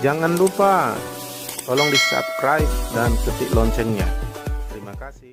Jangan lupa tolong di subscribe dan ketik loncengnya. Terima kasih.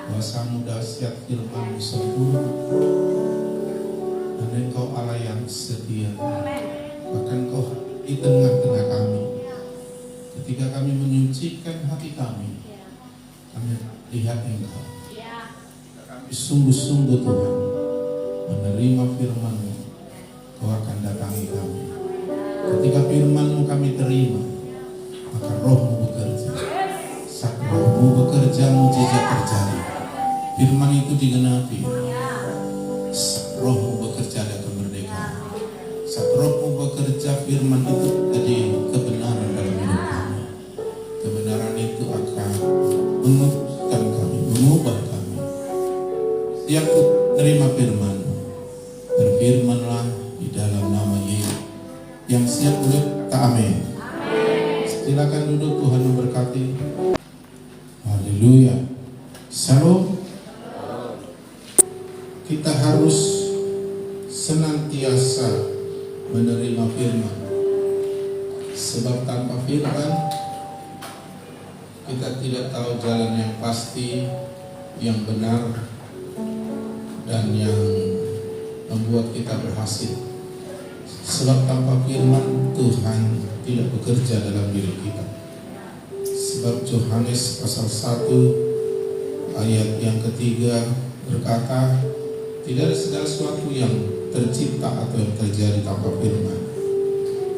Kuasa-Mu dahsyat, firman-Mu sempurna, dan Engkau Allah yang setia. Bahkan Kau di tengah-tengah kami. Ketika kami menyucikan hati kami lihat Engkau. Kami sungguh-sungguh Tuhan menerima firman-Mu, Kau akan datangi kami. Ketika firman-Mu kami terima, maka Roh-Mu bekerja. Saat Roh-Mu bekerja, mujizat terjadi. Firman itu digenapi. Saat Roh-Mu bekerja, ada kemerdekaan. Saat Roh-Mu bekerja, firman itu jadi kebenaran dalam hidup kami. Kebenaran itu akan mengubahkan kami, mengubah kami. Setiap menerima firman-Mu, berfirmanlah di dalam nama Yesus. Yang siap berkata amin. Silakan duduk, Tuhan memberkati. Haleluya. Shalom. Kita harus senantiasa menerima firman. Sebab tanpa firman kita tidak tahu jalan yang pasti, yang benar, dan yang membuat kita berhasil. Sebab tanpa firman Tuhan tidak bekerja. bekerja dalam diri kita. Sebab Yohanes pasal 1 ayat yang ketiga berkata, tidak ada segala sesuatu yang tercipta atau yang terjadi tanpa firman.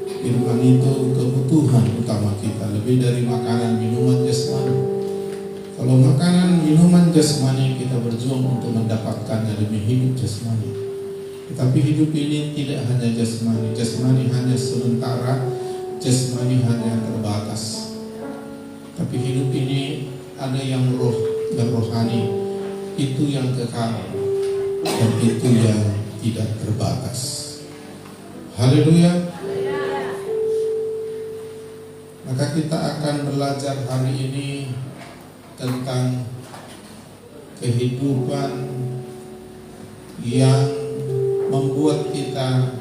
Firman itu kebutuhan utama kita, lebih dari makanan minuman jasmani. Kalau makanan minuman jasmani, kita berjuang untuk mendapatkannya demi hidup jasmani. Tetapi hidup ini tidak hanya jasmani. Jasmani hanya sementara, jasmani hanya terbatas. Tapi hidup ini ada yang roh dan rohani, itu yang kekal dan itu yang tidak terbatas. Haleluya. Maka kita akan belajar hari ini tentang kehidupan yang membuat kita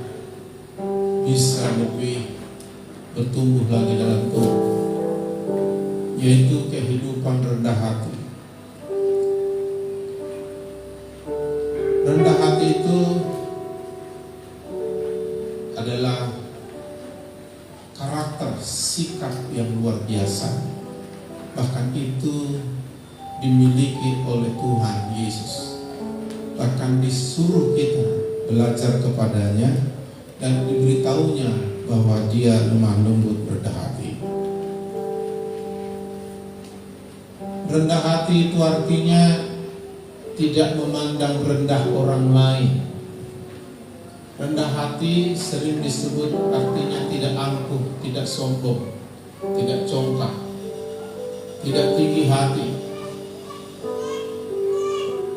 bisa lebih bertumbuh lagi dalam Tuhan, yaitu kehidupan rendah hati. Rendah hati itu adalah karakter, sikap yang luar biasa. Bahkan itu dimiliki oleh Tuhan Yesus. Bahkan disuruh kita belajar kepadanya dan diberitahunya bahwa dia lemah lembut rendah hati. Rendah hati itu artinya tidak memandang rendah orang lain. Rendah hati sering disebut artinya tidak angkuh, tidak sombong, tidak congkak, tidak tinggi hati,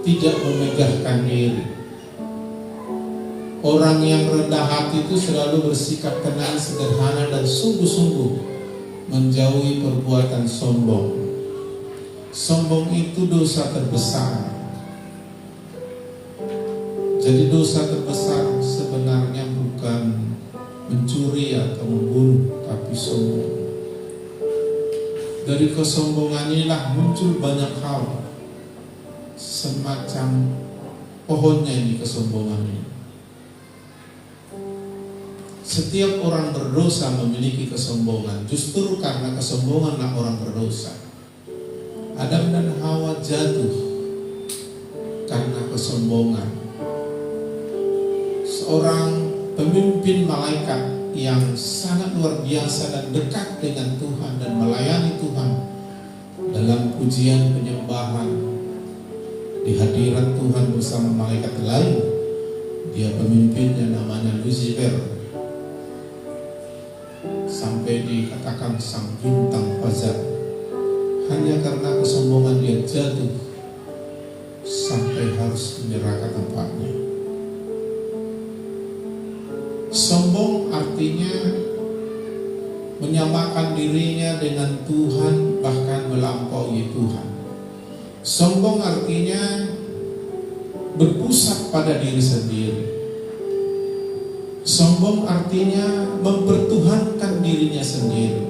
tidak memegahkan diri. Orang yang rendah hati itu selalu bersikap tenang, sederhana, dan sungguh-sungguh menjauhi perbuatan sombong. Sombong itu dosa terbesar. Jadi dosa terbesar sebenarnya bukan mencuri atau membunuh, tapi sombong. Dari kesombongan inilah muncul banyak hal, semacam pohonnya ini kesombongan ini. Setiap orang berdosa memiliki kesombongan. Justru karena kesombonganlah orang berdosa. Adam dan Hawa jatuh karena kesombongan. Seorang pemimpin malaikat yang sangat luar biasa dan dekat dengan Tuhan dan melayani Tuhan dalam pujian penyembahan di hadirat Tuhan bersama malaikat lain. Dia pemimpinnya namanya Lucifer, sampai dikatakan sang bintang fajar. Hanya karena kesombongan dia jatuh sampai harus menyerahkan tempatnya. Sombong artinya menyamakan dirinya dengan Tuhan, bahkan melampaui Tuhan. Sombong artinya berpusat pada diri sendiri. Sombong artinya mempertuhankan dirinya sendiri.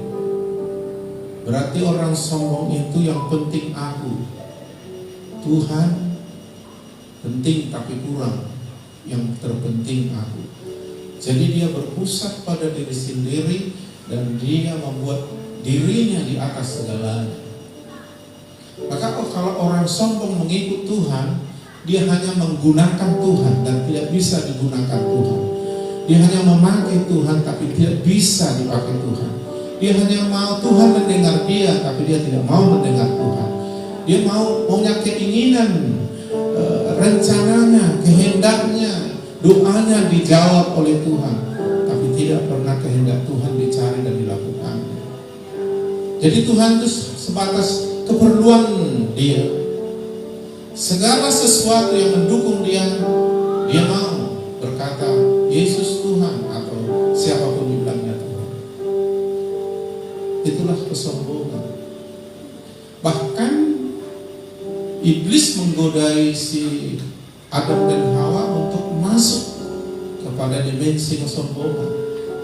Berarti orang sombong itu yang penting aku, Tuhan penting tapi kurang, yang terpenting aku. Jadi dia berpusat pada diri sendiri dan dia membuat dirinya di atas segalanya. Maka kalau orang sombong mengikut Tuhan, dia hanya menggunakan Tuhan dan tidak bisa digunakan Tuhan. Dia hanya memakai Tuhan tapi tidak bisa dipakai Tuhan. Dia hanya mau Tuhan mendengar dia, tapi dia tidak mau mendengar Tuhan. Dia maunya keinginan, rencananya, kehendaknya, doanya dijawab oleh Tuhan, tapi tidak pernah kehendak Tuhan dicari dan dilakukan. Jadi Tuhan itu sebatas keperluan dia. Segala sesuatu yang mendukung dia, dia mau berkata Yesus Tuhan atau siapapun dibilangnya Tuhan. Itulah kesombongan. Bahkan iblis menggodai si Adam dan Hawa untuk masuk kepada dimensi kesombongan.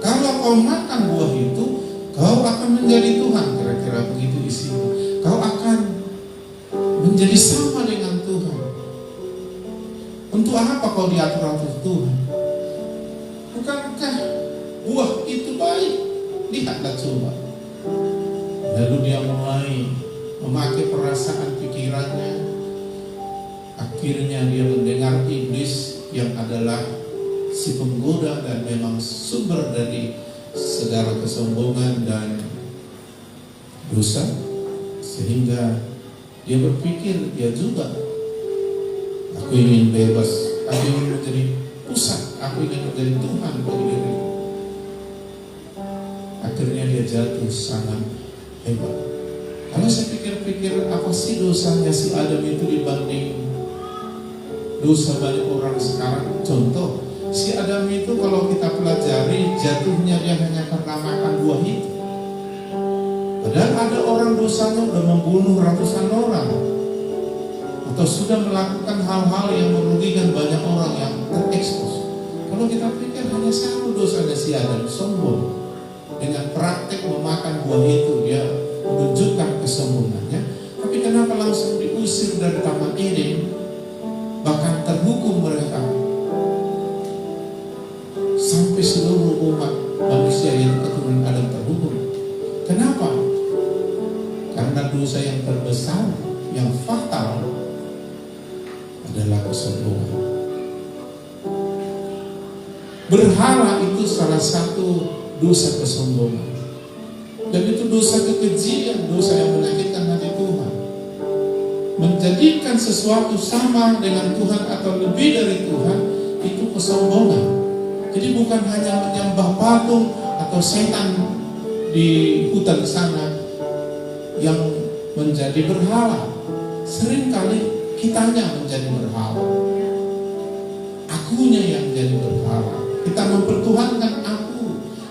Kalau kau makan buah itu, kau akan menjadi Tuhan. Kira-kira begitu isinya. Kau akan menjadi sama dengan Tuhan. Untuk apa kau diatur-atur Tuhan? Bukankah buah itu baik? Lihatlah coba. Lalu dia mulai memakai perasaan pikirannya. Akhirnya dia mendengar iblis yang adalah si penggoda dan memang sumber dari segala kesombongan dan dosa, sehingga dia berpikir, ya juga, aku ingin bebas, aku ingin menjadi pusat, aku ingin menjadi Tuhan bagi diriku. Akhirnya dia jatuh sangat hebat. Kalau saya pikir-pikir, apa sih dosanya si Adam itu dibanding dosa banyak orang sekarang? Contoh, si Adam itu kalau kita pelajari, jatuhnya dia hanya karena makan buah itu. Padahal ada orang dosanya sudah membunuh ratusan orang, atau sudah melakukan hal-hal yang merugikan banyak orang yang terekspos. Kalau kita pikir hanya satu dosanya si Adam, sombong. Dengan praktek memakan buah itu dia menunjukkan kesombongannya. Tapi kenapa langsung diusir dari Taman Eden? Bahkan terhukum mereka sampai seluruh umat manusia yang keturunan Adam terhukum. Kenapa? Karena dosa yang terbesar, yang fatal adalah kesombongan. Berhala itu salah satu dosa kesombongan. Dan itu dosa kekejian, dosa yang menyakitkan hati Tuhan. Menjadikan sesuatu sama dengan Tuhan atau lebih dari Tuhan, itu kesombongan. Jadi bukan hanya menyembah patung atau setan di hutan sana yang menjadi berhala. Seringkali kitanya menjadi berhala, akunya yang jadi berhala. Kita mempertuhankan aku,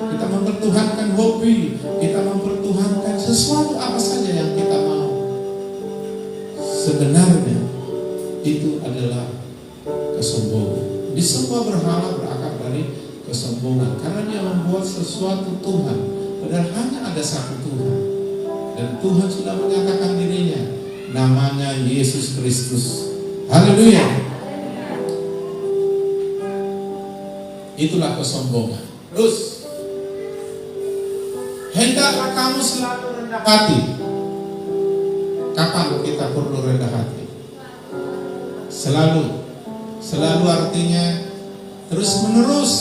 kita mempertuhankan hobi, kita mempertuhankan sesuatu apa saja yang kita mau. Sebenarnya itu adalah kesombongan. Di semua berhala berakar dari kesombongan, karena dia membuat sesuatu Tuhan, padahal hanya ada satu Tuhan. Dan Tuhan sudah menyatakan dirinya, namanya Yesus Kristus. Haleluya. Itulah kesombongan. Terus, hendaklah kamu selalu rendah hati. Kapan kita perlu rendah hati? Selalu. Selalu artinya terus menerus.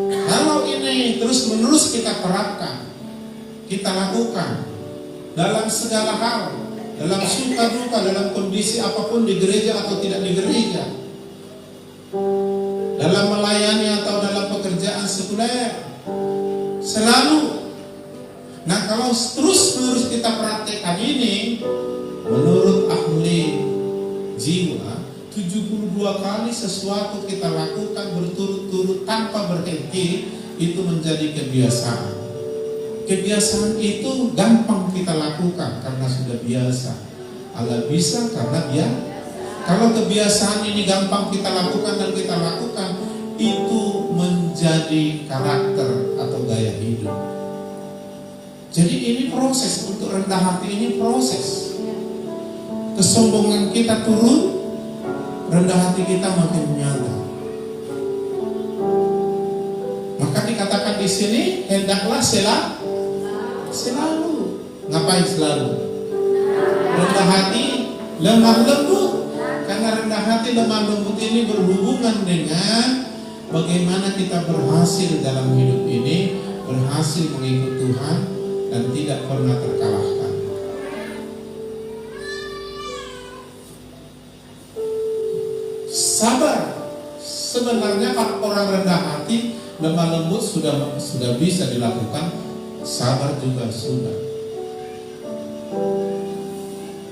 Kalau ini terus menerus kita terapkan, kita lakukan dalam segala hal, dalam suka duka, dalam kondisi apapun, di gereja atau tidak di gereja, dalam melayani atau dalam pekerjaan sekuler, selalu. Nah, kalau terus menerus kita praktekkan ini, menurut ahli jiwa, 72 kali sesuatu kita lakukan berturut-turut tanpa berhenti, itu menjadi kebiasaan. Kebiasaan itu gampang kita lakukan karena sudah biasa. Allah bisa karena dia. Kalau kebiasaan ini gampang kita lakukan dan kita lakukan, itu menjadi karakter atau gaya hidup. Jadi ini proses, untuk rendah hati ini proses. Kesombongan kita turun, rendah hati kita makin nyata. Maka dikatakan di sini, hendaklah selalu. Ngapain selalu? Rendah hati, lemah lembut. Karena rendah hati, lemah lembut ini berhubungan dengan bagaimana kita berhasil dalam hidup ini, berhasil mengikut Tuhan dan tidak pernah terkalahkan. Sabar. Sebenarnya kalau orang rendah hati, lemah lembut sudah bisa dilakukan, sabar juga sudah.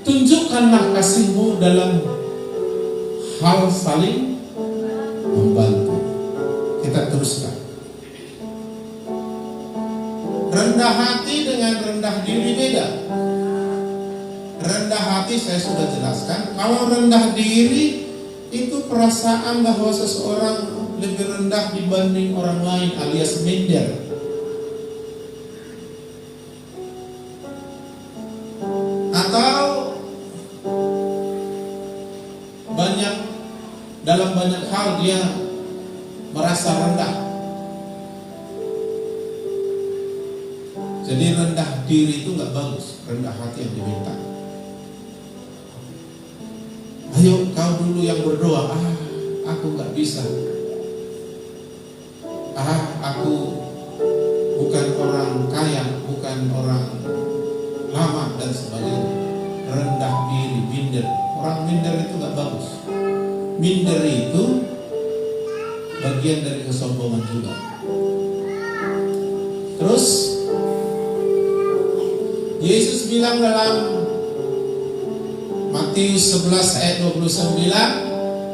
Tunjukkanlah kasihmu dalam hal saling membantu. Kita teruskan. Rendah hati dengan rendah diri beda. Rendah hati saya sudah jelaskan. Kalau rendah diri itu perasaan bahwa seseorang lebih rendah dibanding orang lain, alias minder. Atau dalam banyak hal dia merasa rendah. Jadi rendah diri itu nggak bagus, rendah hati yang diminta. Ayo kau dulu yang berdoa. Aku nggak bisa. Aku bukan orang kaya, bukan orang lama dan sebagainya. Rendah diri, minder. Orang minder itu nggak bagus. Minder itu bagian dari kesombongan juga. Terus Yesus bilang dalam Matius 11 ayat 29,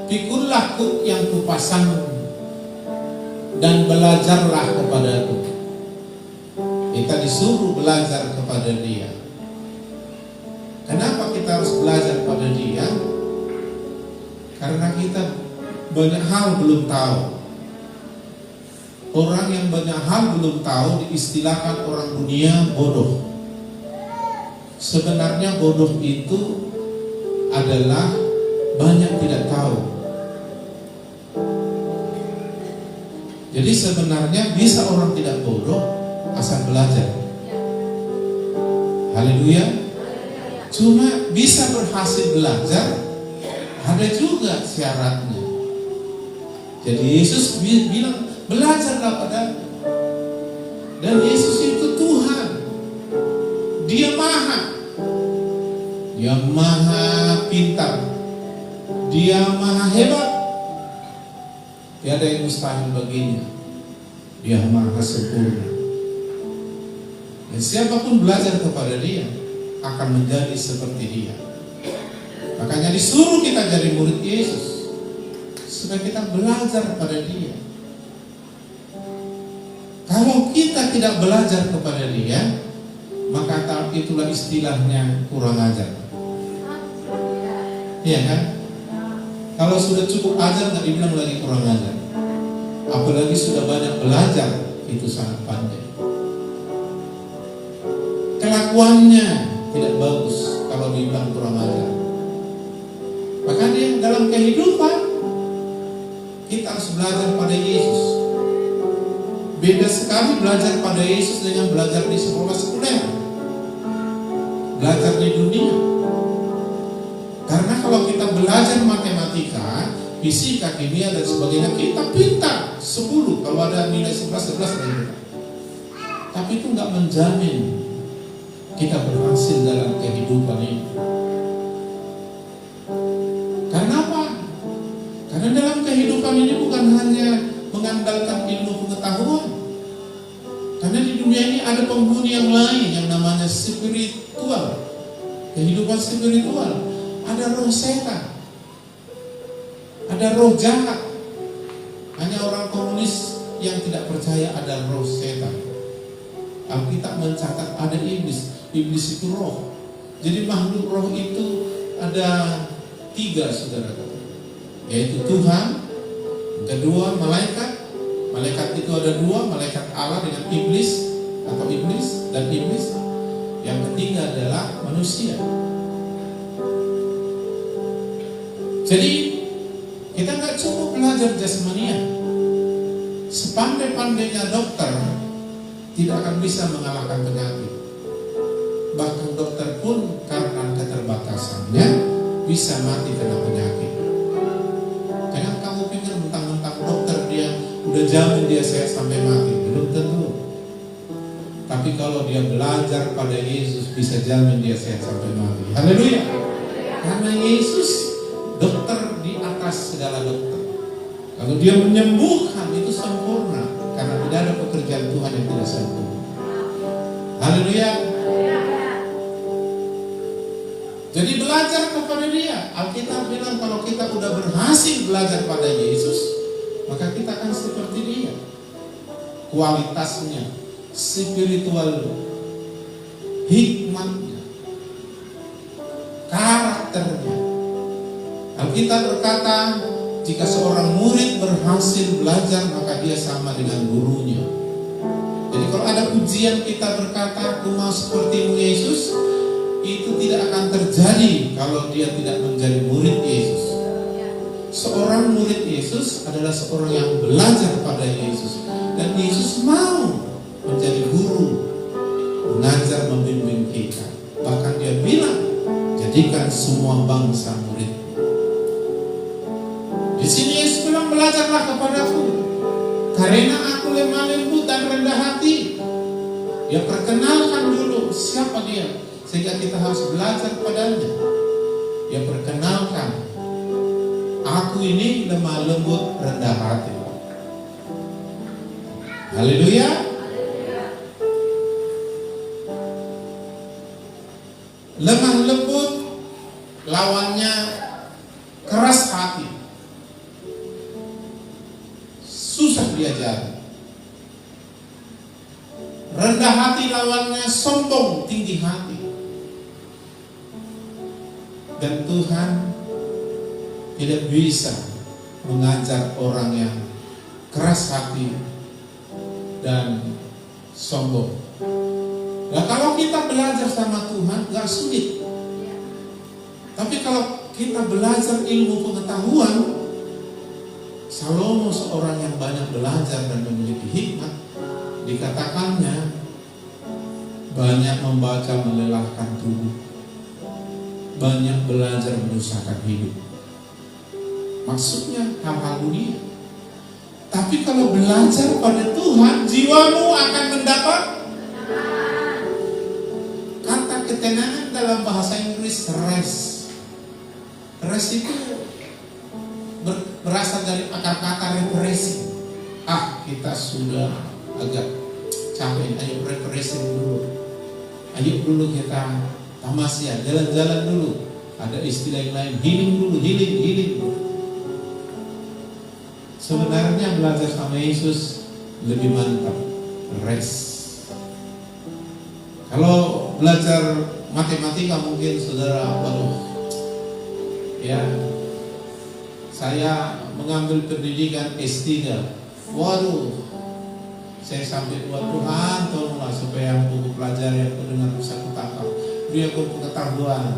"Pikullah kuk yang kupasang dan belajarlah kepadaku." Kita disuruh belajar kepada Dia. Kenapa kita harus belajar pada Dia? Karena kita banyak hal belum tahu. Orang yang banyak hal belum tahu diistilahkan orang dunia bodoh. Sebenarnya bodoh itu adalah banyak tidak tahu. Jadi sebenarnya bisa orang tidak bodoh asal belajar. Haleluya. Cuma bisa berhasil belajar ada juga syaratnya. Jadi Yesus bilang belajarlah padaku. Dan Yesus itu Tuhan. Dia maha pintar. Dia maha hebat. Tiada yang mustahil baginya. Dia maha sempurna. Dan siapapun belajar kepada Dia akan menjadi seperti Dia. Makanya disuruh kita jadi murid Yesus supaya kita belajar pada Dia. Kalau kita tidak belajar kepada Dia, maka itulah istilahnya kurang ajar. Iya kan? Kalau sudah cukup ajar nggak dibilang lagi kurang ajar. Apalagi sudah banyak belajar, itu sangat pandai. Kelakuannya tidak bagus kalau dibilang kurang ajar. Makanya dalam kehidupan kita harus belajar pada Yesus. Beda sekali belajar pada Yesus dengan belajar di sekolah sekuler, belajar di dunia. Karena kalau kita belajar matematika, fisika, kimia dan sebagainya, kita pintar 10 kalau ada nilai 11 lagi. Tapi itu nggak menjamin kita berhasil dalam kehidupan ini. Karena apa? Karena dalam kehidupan ini bukan hanya mengandalkan ilmu pengetahuan. Karena di dunia ini ada penghuni yang lain yang namanya spiritual. Kehidupan spiritual. Ada roh setan, ada roh jahat. Hanya orang komunis yang tidak percaya ada roh setan. Alkitab mencatat ada iblis. Iblis itu roh. Jadi makhluk roh itu ada 3, saudara, yaitu Tuhan, kedua malaikat. Malaikat itu ada 2, malaikat Allah dengan iblis atau iblis dan iblis. Yang ketiga adalah manusia. Jadi kita nggak cukup belajar jasmania. Sepandai-pandainya dokter tidak akan bisa mengalahkan penyakit. Bahkan dokter pun karena keterbatasannya bisa mati karena penyakit. Jangan kamu pikir mentang-mentang dokter dia udah jamin dia sehat sampai mati. Belum tentu. Tapi kalau dia belajar pada Yesus, bisa jamin dia sehat sampai mati. Haleluya. Karena Yesus dokter di atas segala dokter. Kalau dia menyembuhkan itu sempurna, karena tidak ada pekerjaan Tuhan yang tidak sempurna. Haleluya. Jadi belajar kepada Dia. Alkitab bilang kalau kita sudah berhasil belajar pada Yesus, maka kita akan seperti Dia. Kualitasnya, spiritual, hikmatnya, karakternya. Alkitab berkata, jika seorang murid berhasil belajar, maka dia sama dengan gurunya. Jadi kalau ada ujian kita berkata, aku mau seperti Yesus, itu tidak akan terjadi kalau dia tidak menjadi murid Yesus. Seorang murid Yesus adalah seorang yang belajar pada Yesus. Dan Yesus mau menjadi guru jadikan semua bangsa murid. Di sini Yesus bilang, belajarlah kepadaku, karena aku lemah lembut dan rendah hati. Dia perkenalkan dulu siapa dia, sehingga kita harus belajar padanya. Dia perkenalkan, aku ini lemah lembut rendah hati. Haleluya. Lemah lembut lawannya keras hati, susah diajar. Rendah hati lawannya sombong, tinggi hati. Dan Tuhan tidak bisa mengajar orang yang keras hati dan sombong. Nah, kalau kita belajar sama Tuhan gak sulit. Tapi kalau kita belajar ilmu pengetahuan, Salomo seorang yang banyak belajar dan memiliki hikmat, dikatakannya banyak membaca melelahkan tubuh, banyak belajar menyusahkan hidup. Maksudnya hal-hal dunia. Tapi kalau belajar pada Tuhan, jiwamu akan mendapat kata ketenangan dalam bahasa Inggris rest. Rest itu berasal dari akar kata refreshing. Kita sudah agak capek, ayo refreshing dulu. Ayo dulu kita tamasya, jalan-jalan dulu. Ada istilah yang lain, healing dulu, healing dulu. Sebenarnya belajar sama Yesus lebih mantap, rest. Kalau belajar matematika mungkin saudara, ya, saya mengambil pendidikan S3. Saya sampai buat Tuhan, tolonglah supaya buku pelajaran yang dengar bisa kutangkap. Beri aku pengetahuan.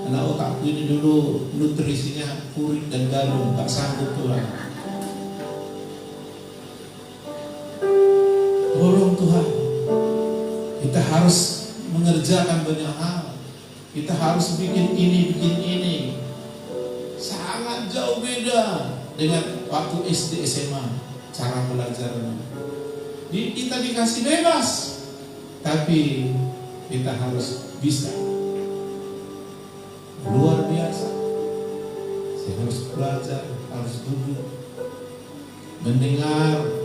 Karena otakku ini dulu nutrisinya purik dan garam, tak sanggup Tuhan. Tolong Tuhan, kita harus mengerjakan banyak hal. Kita harus bikin ini. Sangat jauh beda dengan waktu SD SMA cara belajarnya. Kita dikasih bebas, tapi kita harus bisa. Luar biasa. Saya harus belajar, harus duduk, mendengar.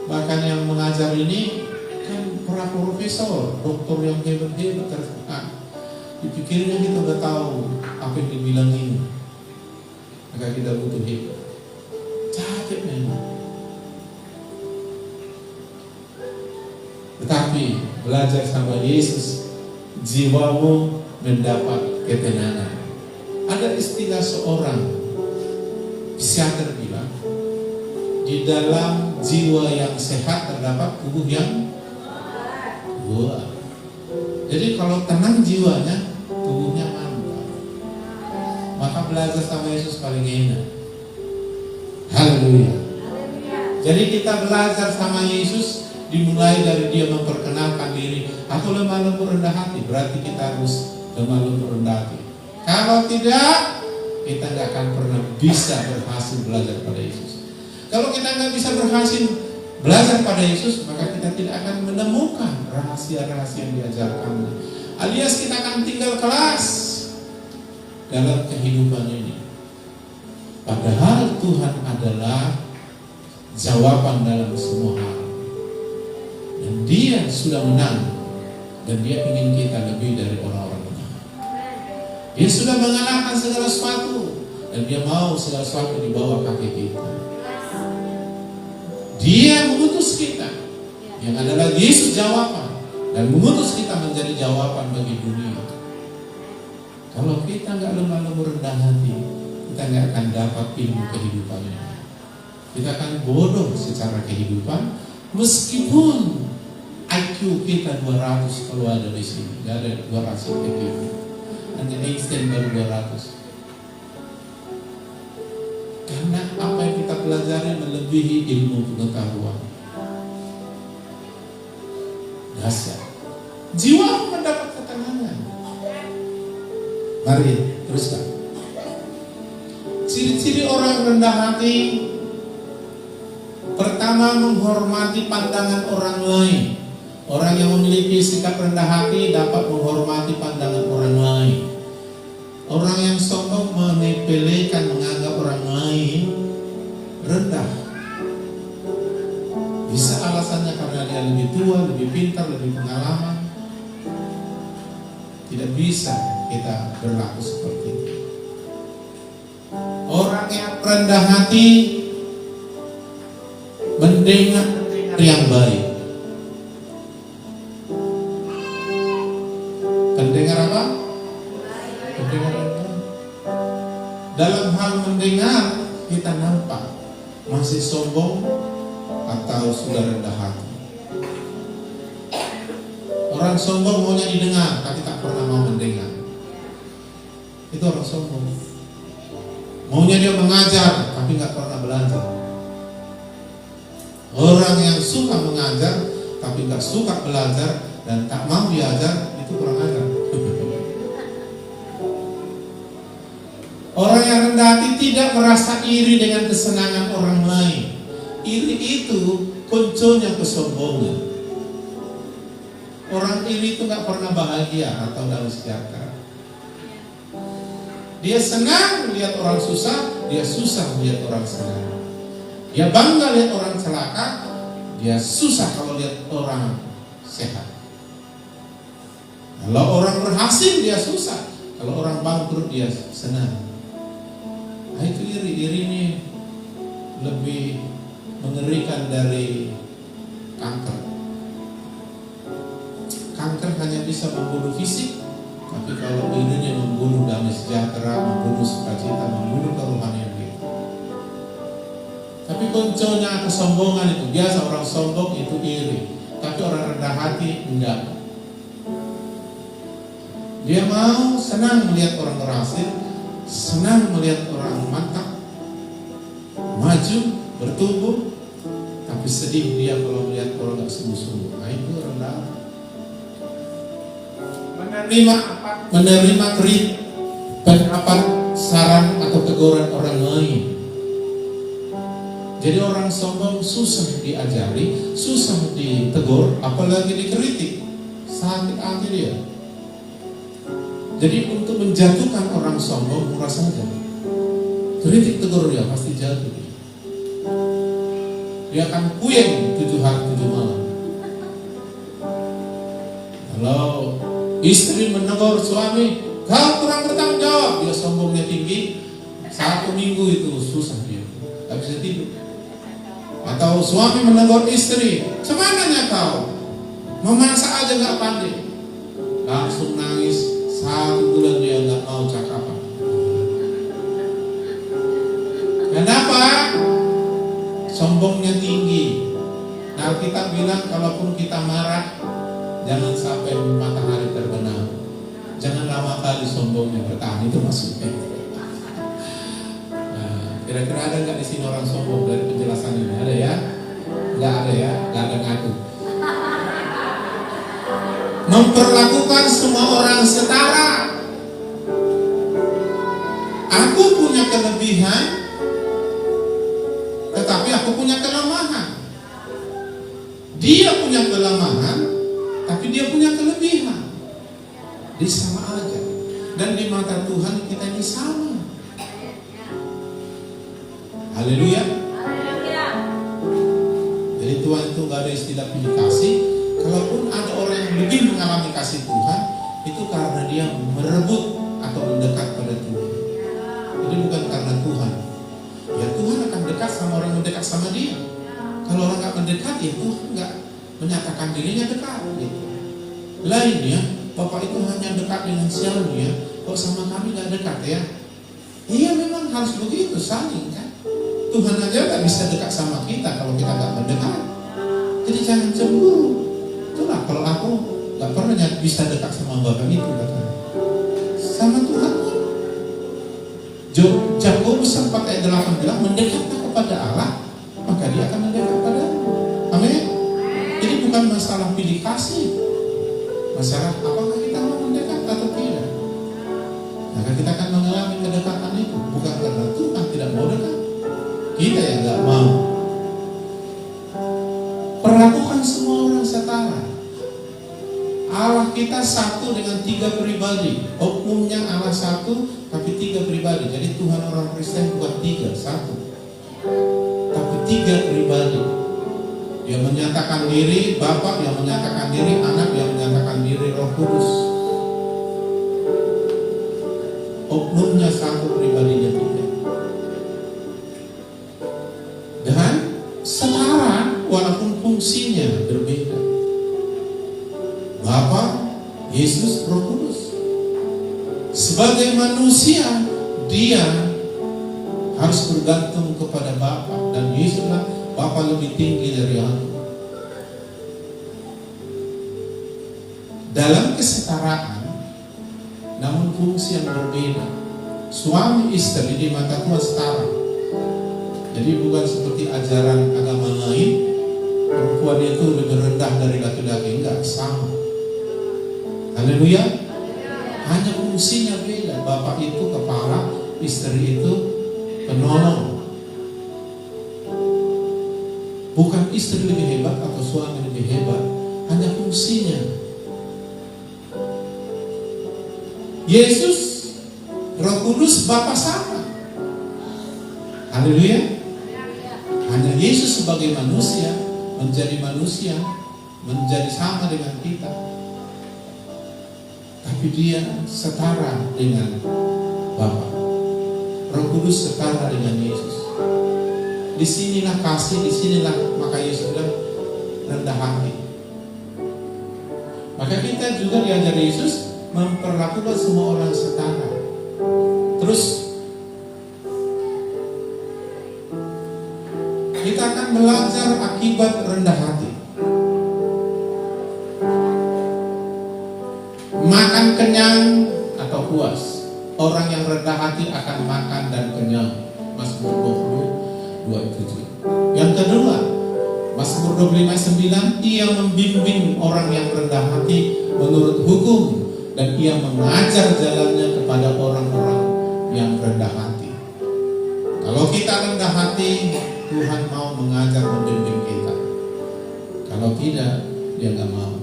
Bahkan yang mengajar ini kan para profesor, doktor yang hebat-hebat terkenal. Dipikirnya kita udah tahu apa yang dibilang ini. Maka kita butuh hebat. Capek memang. Tetapi belajar sama Yesus, jiwamu mendapat ketenangan. Ada istilah seorang psikiater bilang, di dalam jiwa yang sehat terdapat tubuh yang kuat. Jadi kalau tenang jiwanya, tubuhnya mantap. Maka belajar sama Yesus paling enak. Haleluya. Jadi kita belajar sama Yesus dimulai dari dia memperkenalkan diri. Aku lemah lembut rendah hati, berarti kita harus lemah lembut rendah hati. Kalau tidak, kita nggak akan pernah bisa berhasil belajar pada Yesus. Kalau kita nggak bisa berhasil belajar pada Yesus, maka kita tidak akan menemukan rahasia-rahasia yang diajarkan. Alias kita akan tinggal kelas dalam kehidupan ini. Padahal Tuhan adalah jawaban dalam semua hal. Dan Dia sudah menang, dan Dia ingin kita lebih dari orang-orang menang. Dia sudah mengalahkan segala sesuatu, dan Dia mau segala sesuatu di bawah kaki kita. Dia mengutus kita, yang adalah Yesus jawaban, dan mengutus kita menjadi jawaban bagi dunia. Kalau kita nggak lemah lembut rendah hati, kita nggak akan dapat ilmu kehidupannya. Kita akan bodoh secara kehidupan, meskipun IQ kita 200 kalau ada di sini, nggak ada 200 IQ, hanya Einstein baru 200. Karena apa yang kita pelajari melebihi ilmu pengetahuan. Dahsyat. Jiwa mendapat ketenangan. Mari teruskan. Ciri-ciri orang rendah hati, pertama, menghormati pandangan orang lain. Orang yang memiliki sikap rendah hati dapat menghormati pandangan orang lain. Orang yang sombong menyepelekan, menganggap orang lain rendah. Bisa alasannya karena dia lebih tua, lebih pintar, lebih pengalaman. Tidak bisa kita berlaku seperti itu. Orang yang rendah hati mendengar yang baik. Mendengar apa? Mendengar yang baik. Dalam hal mendengar kita nampak masih sombong atau sudah rendah hati. Orang sombong maunya didengar tapi tak pernah mau mendengar. Itu orang sombong. Maunya dia mengajar tapi nggak pernah belajar. Orang yang suka mengajar tapi nggak suka belajar dan tak mau diajar, itu kurang ajar. Orang yang rendah hati tidak merasa iri dengan kesenangan orang lain. Iri itu kunculnya kesombongan. Orang iri itu nggak pernah bahagia atau dalam sejahtera. Dia senang melihat orang susah, dia susah melihat orang senang. Dia bangga lihat orang celaka, dia susah kalau lihat orang sehat. Kalau orang berhasil dia susah, kalau orang bangkrut dia senang. Nah, itu iri. Iri ini lebih mengerikan dari kanker. Kanker hanya bisa membunuh fisik, tapi kalau irinya membunuh damai sejahtera, membunuh sukacita, membunuh kerohanian kita. Tapi kunculnya kesombongan itu biasa, orang sombong itu iri, tapi orang rendah hati enggak. Dia mau senang melihat orang berhasil, senang melihat orang mantap, maju, bertumbuh, tapi sedih dia kalau melihat orang gak sungguh-sungguh. Nah, itu rendah. Menerima kritik, pendapat, saran atau teguran orang lain. Jadi orang sombong susah diajari, susah ditegur, apalagi dikritik, sakit hati dia. Jadi untuk menjatuhkan orang sombong murah saja. Kritik tegur dia pasti jatuh dia. Dia akan puyeng 7 hari 7 malam. Kalau istri menegur suami, kau kurang bertanggung jawab, dia sombongnya tinggi, 1 minggu itu susah dia, tak bisa tidur. Atau suami menegur istri, semangatnya kau, memasak aja gak pandai, langsung nangis 1 bulan dia gak mau cakapan. Kenapa? Sombongnya tinggi. Nah, kita bilang kalaupun kita marah, jangan sampai matahari terbenam. Jangan lama kali sombongnya bertahan, itu maksudnya. Nah, kira-kira ada nggak di sini orang sombong dari penjelasan ini? Ada ya? Nggak ada ya? Nggak ada ngaku. Memperlakukan semua orang setara. Aku punya kelebihan, tetapi aku punya kelemahan. Dia punya kelemahan, tapi dia punya kelebihan. Dia sama aja. Dan di mata Tuhan kita ini sama. Haleluya. Jadi Tuhan itu gak ada istilah pilih kasih. Kalaupun ada orang yang lebih mengalami kasih Tuhan, itu karena dia merebut atau mendekat pada Tuhan. Jadi bukan karena Tuhan. Ya Tuhan akan dekat sama orang yang mendekat sama dia. Kalau orang gak mendekat, ya Tuhan gak menyatakan dirinya dekat gitu. Lainnya, Bapak itu hanya dekat dengan sialnya, kok sama kami gak dekat ya? Iya memang harus begitu, saling kan. Tuhan aja gak bisa dekat sama kita kalau kita gak mendekat. Jadi jangan cemburu. Itulah kalau aku gak pernah bisa dekat sama Bapak itu katanya. Sama Tuhan pun. Yakobus 4:8 bilang, mendekatlah kepada Allah, maka dia akan mendekat padamu. Amin. Jadi bukan masalah pilih kasih, masalah apakah kita mau mendekat atau tidak. Nah, kedekatan itu, bukan karena Tuhan tidak mau dekat, kita yang nggak mau. Perlakukan semua orang setara. Allah kita satu dengan 3 pribadi. Oknumnya Allah satu, tapi 3 pribadi. Jadi Tuhan orang Kristen bukan 3, 1, tapi 3 pribadi. Dia menyatakan diri Bapa, yang menyatakan diri Anak, yang menyatakan diri Roh Kudus. Oknumnya satu, pribadinya 3. Dan setara walaupun fungsinya berbeda. Bapa, Yesus, Roh Kudus. Sebagai manusia, dia harus bergantung kepada Bapa. Dan Yesus bilang, Bapa lebih tinggi dari aku. Dalam kesetaraan, namun fungsi yang berbeda. Suami istri di mata Tuhan setara. Jadi bukan seperti ajaran agama lain, perempuan itu lebih rendah dari laki-laki. Enggak, sama. Haleluya. Hanya fungsinya beda. Bapak itu kepala, istri itu penolong. Bukan istri lebih hebat atau suami lebih hebat, hanya fungsinya. Yesus, Roh Kudus, Bapa sama. Haleluya. Hanya Yesus sebagai manusia menjadi sama dengan kita. Tapi dia setara dengan Bapa. Roh Kudus setara dengan Yesus. Disinilah kasih, disinilah maka Yesus bilang rendah hati. Maka kita juga diajar Yesus memperlakukan semua orang setara. Terus kita akan belajar akibat rendah hati. Makan kenyang atau puas. Orang yang rendah hati akan makan dan kenyang. Mazmur 22:7. Yang kedua, Mazmur 25:9, ia membimbing orang yang rendah hati menurut hukum, dan ia mengajar jalannya kepada orang-orang yang rendah hati. Kalau kita rendah hati, Tuhan mau mengajar, membimbing kita. Kalau tidak, dia nggak mau.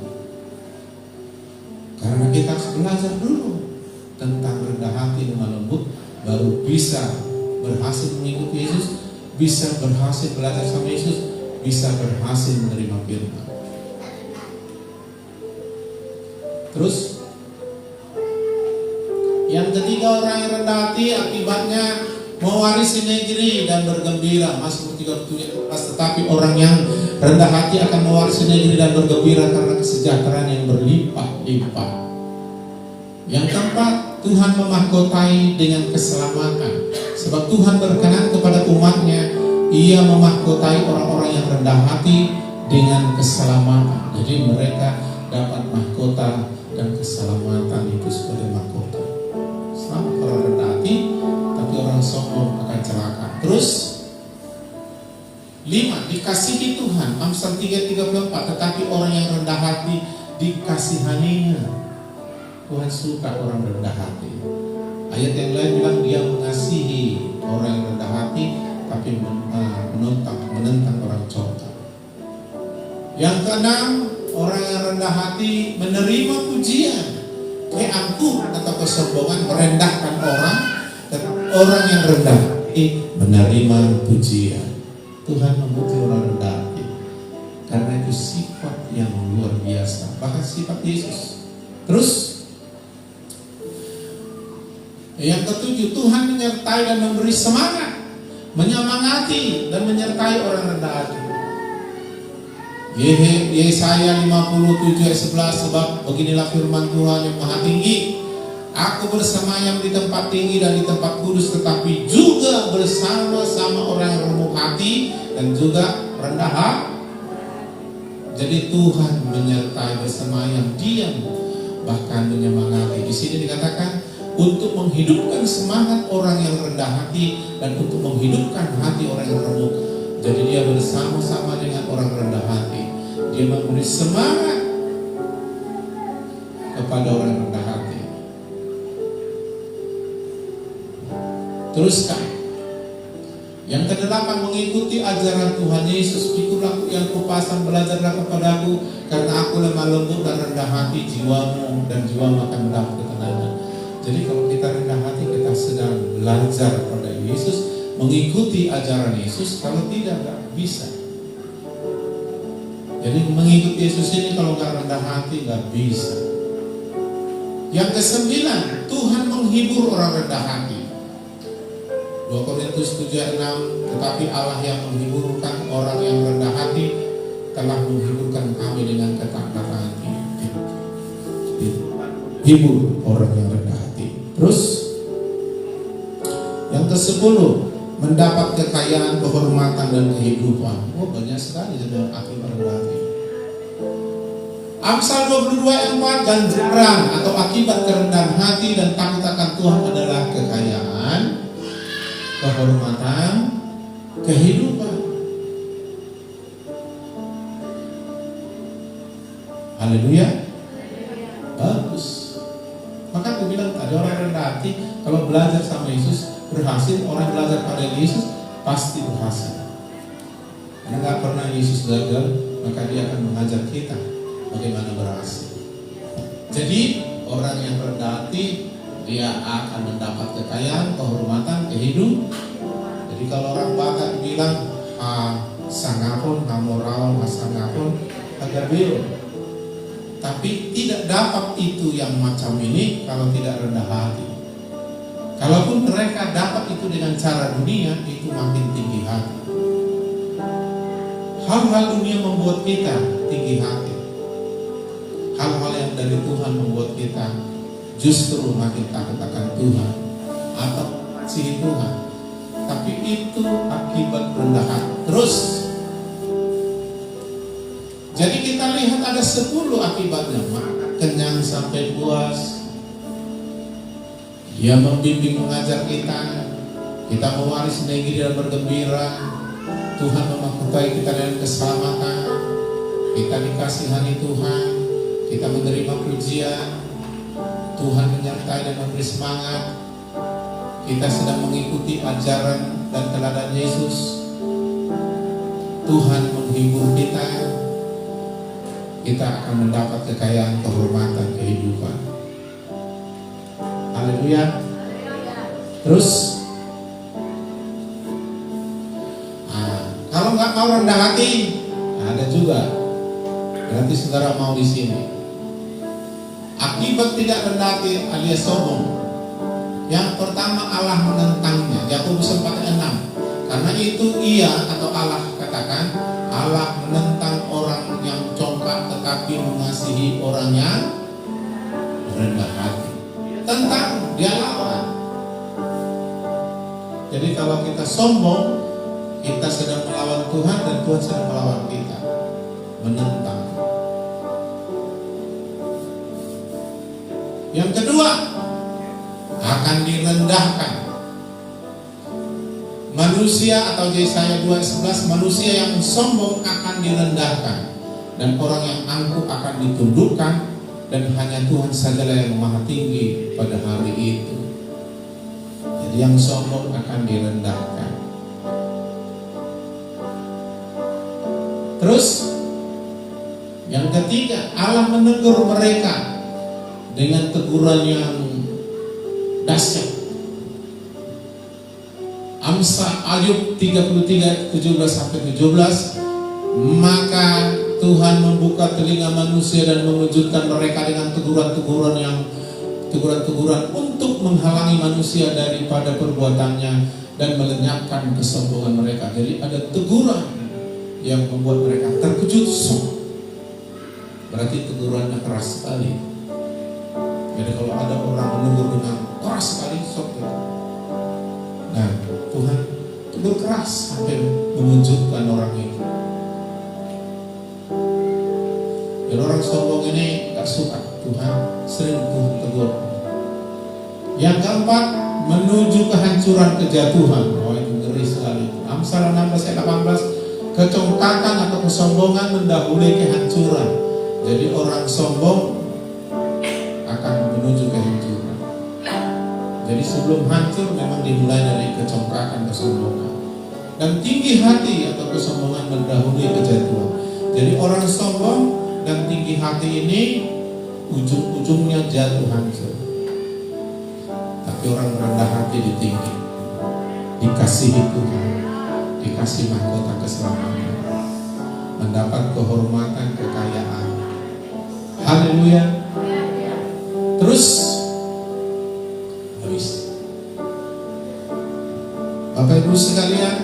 Karena kita harus belajar dulu tentang rendah hati, lemah lembut, baru bisa berhasil mengikuti Yesus, bisa berhasil belajar sama Yesus, bisa berhasil menerima firman. Terus yang ketiga, orang yang rendah hati akibatnya mewarisi negeri dan bergembira. Mazmur 37:11. Tetapi orang yang rendah hati akan mewarisi negeri dan bergembira karena kesejahteraan yang berlimpah-limpah. Yang keempat, Tuhan memahkotai dengan keselamatan. Sebab Tuhan berkenan kepada umatnya, ia memahkotai orang-orang yang rendah hati dengan keselamatan. Jadi mereka dapat mahkota dan keselamatan itu sebagai mahkota. Selamat orang rendah hati, tapi orang sombong akan celaka. Terus 5, dikasihi Tuhan. Amsal 3:34. Tetapi orang yang rendah hati dikasihaninya. Tuhan suka orang rendah hati. Ayat yang lain bilang dia mengasihi orang yang rendah hati, tapi menentang orang contoh. Yang keenam, orang yang rendah hati menerima pujian. Keangkuhan atau kesombongan merendahkan orang, dan orang yang rendah hati menerima pujian. Tuhan memuji orang rendah hati karena itu sifat yang luar biasa, bahkan sifat Yesus. Terus yang ketujuh, Tuhan menyertai dan memberi semangat, menyemangati dan menyertai orang rendah hati. Yesaya 57:11. Sebab beginilah firman Tuhan yang maha tinggi, aku bersemayam di tempat tinggi dan di tempat kudus, tetapi juga bersama-sama orang yang remuk hati dan juga rendah hati. Jadi Tuhan menyertai, bersemayam, diam, bahkan menyemangati. Di sini dikatakan untuk menghidupkan semangat orang yang rendah hati dan untuk menghidupkan hati orang yang remuk. Jadi dia bersama-sama dengan orang rendah hati. Dia memberi semangat kepada orang rendah hati. Teruskan. Yang kedelapan, mengikuti ajaran Tuhan Yesus. Pikulah yang kupasang, belajarlah kepadaku, karena aku lemah lembut dan rendah hati, jiwamu dan jiwamu akan mendapat ketenangan. Jadi kalau kita rendah hati, kita sedang belajar pada Yesus, mengikuti ajaran Yesus. Kalau tidak, nggak bisa. Jadi mengikuti Yesus ini kalau nggak rendah hati, nggak bisa. Yang kesembilan, Tuhan menghibur orang rendah hati. 2 Korintus 7:6, tetapi Allah yang menghiburkan orang yang rendah hati telah menghiburkan kami dengan ketaatan hati. Hibur orang yang rendah hati. Terus yang ke-10, mendapat kekayaan, kehormatan dan kehidupan. Oh, banyak sekali jadi akibat rendah hati. Amsal 22:4, ganjaran atau akibat kerendahan hati dan takut akan Tuhan adalah kekayaan, kehormatan, kehidupan. Haleluya. Bagus. Maka aku bilang ada orang rendah hati, kalau belajar sama Yesus berhasil. Orang belajar pada Yesus pasti berhasil. Karena nggak pernah Yesus gagal, maka dia akan mengajar kita bagaimana berhasil. Jadi orang yang rendah hati, dia akan mendapat kekayaan, kehormatan, kehidupan. Jadi kalau orang Batak bilang sangapun, hamoral, masangapun, agabil. Tapi tidak dapat itu yang macam ini kalau tidak rendah hati. Kalaupun mereka dapat itu dengan cara dunia, itu makin tinggi hati. Hal-hal dunia membuat kita tinggi hati. Hal-hal yang dari Tuhan membuat kita justru makin takut akan Tuhan atau mengasihi Tuhan. Tapi itu akibat rendah hati. Terus, jadi kita lihat ada 10 akibatnya. Kenyang sampai puas. Dia membimbing, mengajar kita. Kita mewaris negeri dan bergembira. Tuhan memahami kita dengan keselamatan. Kita dikasihani Tuhan. Kita menerima pujian. Tuhan menyertai dan memberi semangat. Kita sedang mengikuti ajaran dan teladan Yesus. Tuhan menghibur kita. Kita akan mendapat kekayaan, kehormatan, kehidupan. Haleluya. Terus, kalau nggak mau rendah hati, ada juga. Berarti saudara mau di sini. Akibat tidak rendah hati alias sombong. Yang pertama, Allah menentangnya. Yakobus 4:6. Karena itu ia atau Allah katakan, Allah menentang orang yang congkak tetapi mengasihi orang yang rendah hati. Tentang, dia lawan. Jadi kalau kita sombong, kita sedang melawan Tuhan dan Tuhan sedang melawan kita. Menentang. Yang kedua, akan direndahkan. Manusia atau Yesaya 2:11, manusia yang sombong akan direndahkan dan orang yang angkuh akan ditundukkan, dan hanya Tuhan sajalah yang maha tinggi pada hari itu. Jadi yang sombong akan direndahkan. Terus yang ketiga, Allah menegur mereka dengan teguran yang dahsyat. Amsal Ayub 33:17-17, maka Tuhan membuka telinga manusia dan mengejutkan mereka dengan teguran-teguran untuk menghalangi manusia daripada perbuatannya dan melenyapkan kesombongan mereka. Jadi ada teguran yang membuat mereka terkejut. Berarti tegurannya keras sekali. Jadi kalau ada orang menegur dengan keras sekali, nah, Tuhan tegur keras sampai menunjukkan orang itu. Dan orang sombong ini gak suka Tuhan, sering Tuhan tegur. Yang keempat, menuju kehancuran, kejatuhan. Oh, itu ngeri sekali. Amsal 16:18, kecongkakan atau kesombongan mendahului kehancuran. Jadi orang sombong akan menuju kehancuran. Jadi sebelum hancur memang dimulai dari kecongkakan, kesombongan. Dan tinggi hati atau kesombongan mendahului kejatuhan. Jadi orang sombong dan tinggi hati ini ujung-ujungnya jatuh hancur. Tapi orang rendah hati ditinggi, dikasihi Tuhan, dikasih mahkota keselamatan, mendapat kehormatan, kekayaan. Haleluya. Terus habis. Bapak Ibu sekalian,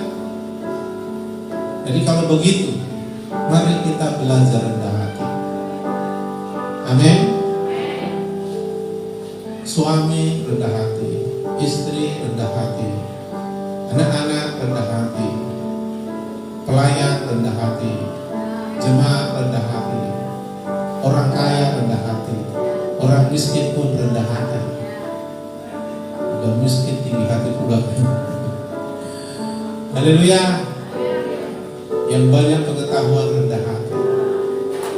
jadi kalau begitu, mari kita belajar rendah hati. Amin. Suami rendah hati, istri rendah hati, anak-anak rendah hati, pelayan rendah hati, jemaat rendah hati, orang kaya rendah hati, orang miskin pun rendah hati. Udah miskin tinggi hati pula. Haleluya. Yang banyak pengetahuan rendah hati,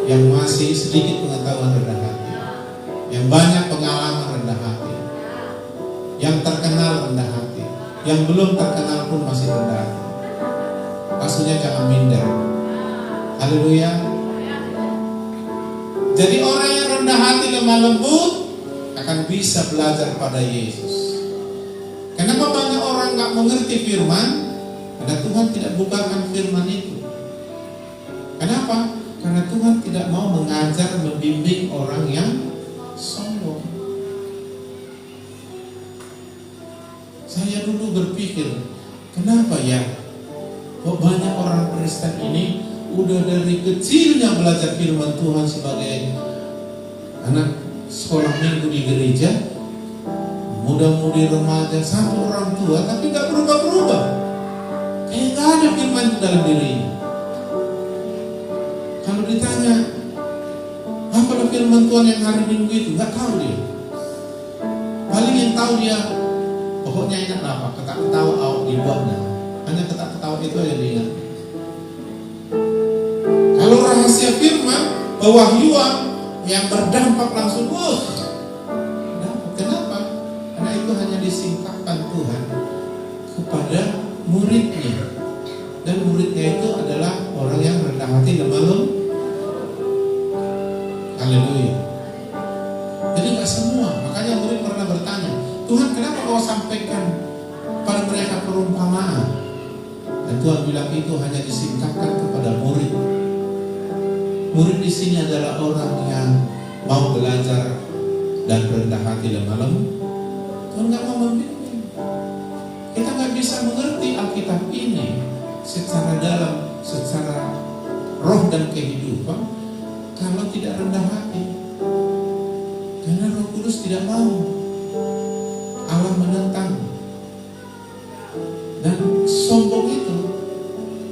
yang masih sedikit pengetahuan rendah hati, yang banyak pengalaman rendah hati, yang terkenal rendah hati, yang belum terkenal pun masih rendah hati. Maksudnya jangan minder. Haleluya. Jadi orang yang rendah hati, lemah lembut akan bisa belajar pada Yesus. Kenapa banyak orang gak mengerti firman? Karena Tuhan tidak bukakan firman itu. Kenapa? Karena Tuhan tidak mau mengajar, membimbing orang yang sombong. Saya dulu berpikir, kenapa ya kok banyak orang Kristen ini udah dari kecilnya belajar firman Tuhan sebagai anak sekolah minggu di gereja, muda-mudi remaja sampai orang tua, tapi gak berubah-berubah. Kayak gak ada firman itu dalam dirinya. Kalau ditanya apa firman Tuhan yang hari Minggu itu, nggak tahu dia. Paling yang tahu dia, pokoknya ingat apa, ketawa awak dibuatnya. Hanya ketawa itu aja dia ingat. Kalau rahasia firman, pewahyuan yang berdampak langsung, kenapa? Karena itu hanya disingkapkan Tuhan kepada muridnya. Dan muridnya itu adalah orang yang rendah hati, lemah lembut. Haleluya. Jadi gak semua. Makanya murid pernah bertanya, Tuhan kenapa kau sampaikan pada mereka perumpamaan? Dan Tuhan bilang itu hanya disingkapkan kepada murid. Murid di sini adalah orang yang mau belajar dan rendah hati, lemah lembut. Tuhan gak mau membimbing. Kita gak bisa mengerti Alkitab ini secara dalam, secara roh dan kehidupan kalau tidak rendah hati. Karena Roh Kudus tidak mau. Allah menentang. Dan sombong itu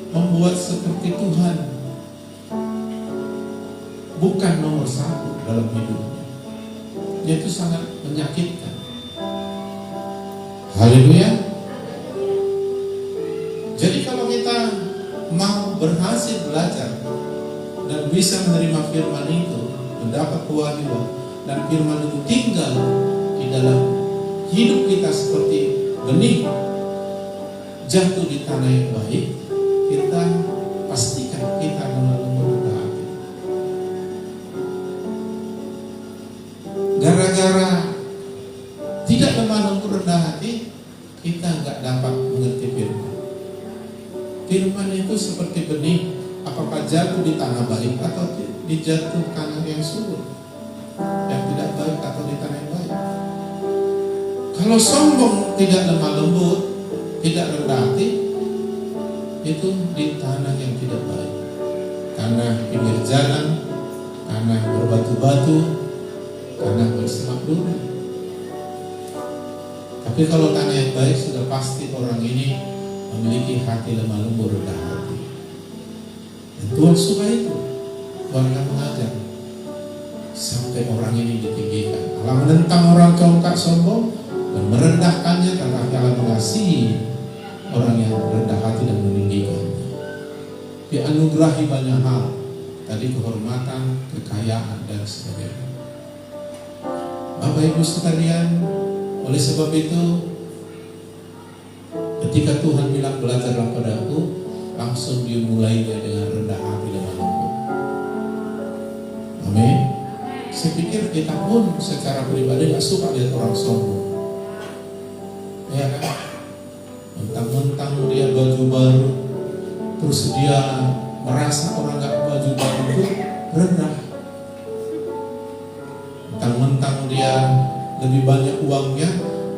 membuat seperti Tuhan bukan nomor satu dalam hidupnya. Dia itu sangat menyakitkan. Haleluya. Jadi kalau kita mau berhasil belajar dan bisa menerima firman itu, mendapat kewajiban, dan firman itu tinggal di dalam hidup kita seperti benih jatuh di tanah yang baik, kita pastikan kita lemah lembut rendah hati. Gara-gara tidak lemah lembut rendah hati, kita nggak dapat mengerti firman. Firman itu seperti benih, apakah jatuh di tanah baik atau dijatuh tanah yang subur, yang tidak baik atau di tanah yang baik. Kalau sombong, tidak lemah lembut, tidak rendah hati, itu di tanah yang tidak baik, tanah pinggir jalan, tanah berbatu-batu, tanah bersemak duri. Tapi kalau tanah yang baik, sudah pasti orang ini memiliki hati lemah lembut, rendah hati. Dan Tuhan suka itu. Tuhan akan mengajar sampai orang ini ditinggikan. Allah menentang orang congkak sombong dan merendahkannya, karena Allah mengasihi orang yang rendah hati dan meninggikannya. Dianugerahi banyak hal, tadi kehormatan, kekayaan dan sebagainya. Bapak Ibu sekalian, Oleh sebab itu, ketika Tuhan bilang belajarlah padaku, langsung dimulainya dengan rendah hati dan lembut. Amin. Saya pikir kita pun secara pribadi gak suka lihat orang sombong, ya kan? Mentang-mentang dia baju baru, terus dia merasa orang gak baju baru itu rendah. Mentang-mentang dia lebih banyak uangnya,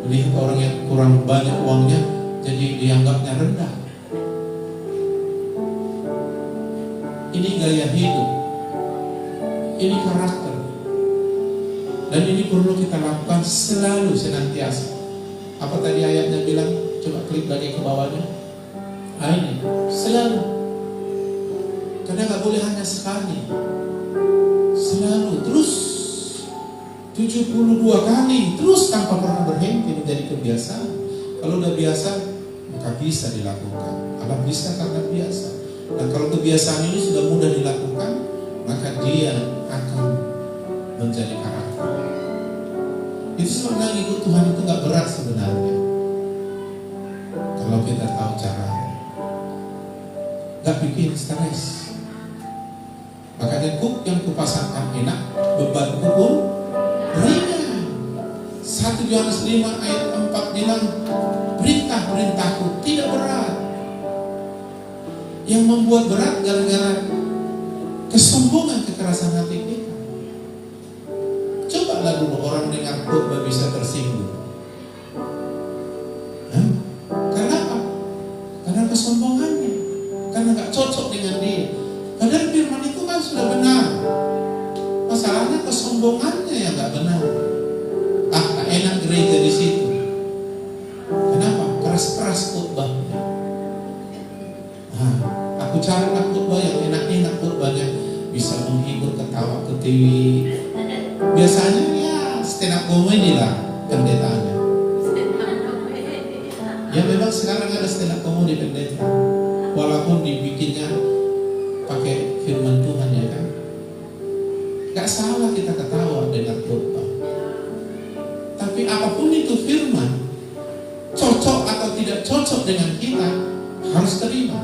melihat orang yang kurang banyak uangnya, jadi dianggapnya rendah. Ini gaya hidup, ini karakter, dan ini perlu kita lakukan selalu, senantiasa. Apa tadi ayatnya bilang? Coba klik lagi ke bawahnya. Ini selalu, karena gak boleh hanya sekali, selalu, terus 72 kali, terus tanpa pernah berhenti, menjadi kebiasaan. Kalau udah biasa, maka bisa dilakukan. Allah bisa karena biasa. Dan kalau kebiasaan ini sudah mudah dilakukan, maka dia akan menjadi karakter. Itu sebenarnya ikut Tuhan itu gak berat sebenarnya, kalau kita tahu caranya. Gak bikin stres. Makanya kuk yang kupasangkan enak, beban pun ringan. 1 Yohanes 5 ayat 4 bilang, perintah-perintahku tidak berat. Yang membuat berat gara-gara kesombongan, kekerasan hati kita. Cobalah dulu orang dengar khotbah bisa tersinggung. Kenapa? Karena kesombongannya, karena gak cocok dengan dia. Padahal firman itu kan sudah benar. Masalahnya kesombongannya yang gak benar. Gak enak gereja di situ. Kenapa? Keras-keras khotbahnya. Aku cari khotbah yang enak-enak, khotbahnya bisa menghibur, ketawa, ketiwi. Biasanya ya stand up comedy lah pendetanya. Ya memang sekarang ada stand up comedy pendeta, walaupun dibikinnya pakai firman Tuhan, ya kan. Gak salah kita ketawa dengan khotbah. Tapi apapun itu firman, cocok atau tidak cocok dengan kita, harus terima.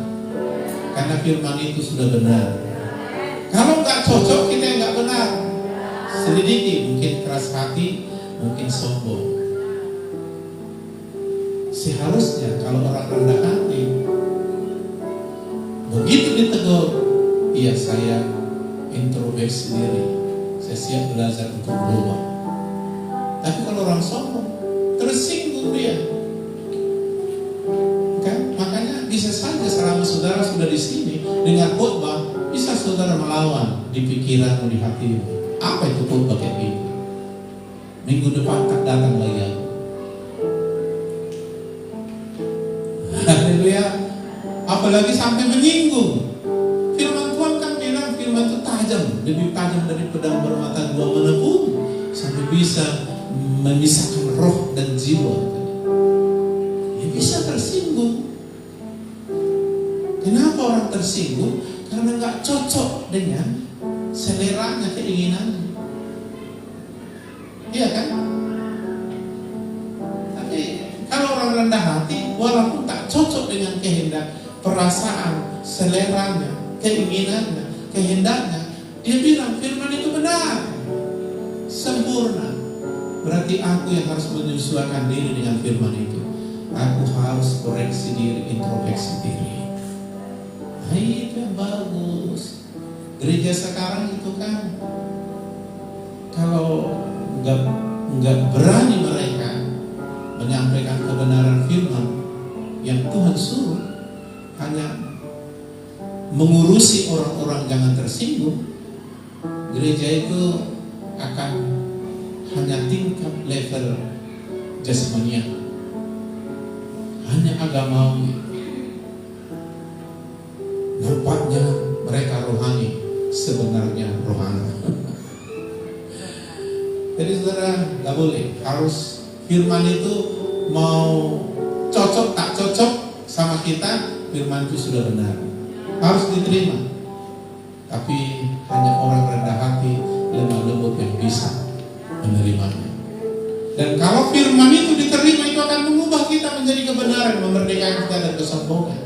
Karena firman itu sudah benar. Kalau gak cocok, kita yang gak benar. Selidiki, mungkin keras hati, mungkin sombong. Seharusnya kalau orang rendah hati, begitu ditegur, iya saya introspeksi diri, saya siap belajar untuk berubah. Tapi kalau orang sombong, tersinggung dia, kan? Makanya bisa saja selama saudara sudah di sini dengar khotbah, bisa saudara melawan di pikiran, di hatimu. Apa itu khotbah kayak gini? Minggu depan tak datang lagi aku. Haleluya. Apalagi sampai menyinggung. Firman Tuhan kan bilang firman itu tajam, lebih tajam dari pedang bermata 2 menepung, sampai bisa memisahkan roh dan jiwa. Ya bisa tersinggung. Kenapa orang tersinggung? Karena gak cocok dengan seleranya, keinginannya. Iya kan? Tapi kalau orang rendah hati, walaupun tak cocok dengan kehendak, perasaan, seleranya, keinginannya, kehendaknya, dia bilang firman itu benar, sempurna. Berarti aku yang harus menyesuaikan diri dengan firman itu. Aku harus koreksi diri, introspeksi diri. Nah, itu yang bagus. Gereja sekarang itu kan, kalau nggak berani mereka menyampaikan kebenaran firman yang Tuhan suruh, hanya mengurusi orang-orang jangan tersinggung, gereja itu akan hanya tingkat level jasmania, hanya agamawi. Nampaknya mereka rohani, sebenarnya rohani. Jadi saudara, gak boleh. Harus firman itu mau cocok tak cocok sama kita, firman itu sudah benar, harus diterima. Tapi hanya orang rendah hati, lemah lembut yang bisa menerimanya. Dan kalau firman itu diterima, itu akan mengubah kita menjadi kebenaran, memerdekakan kita dari kesombongan.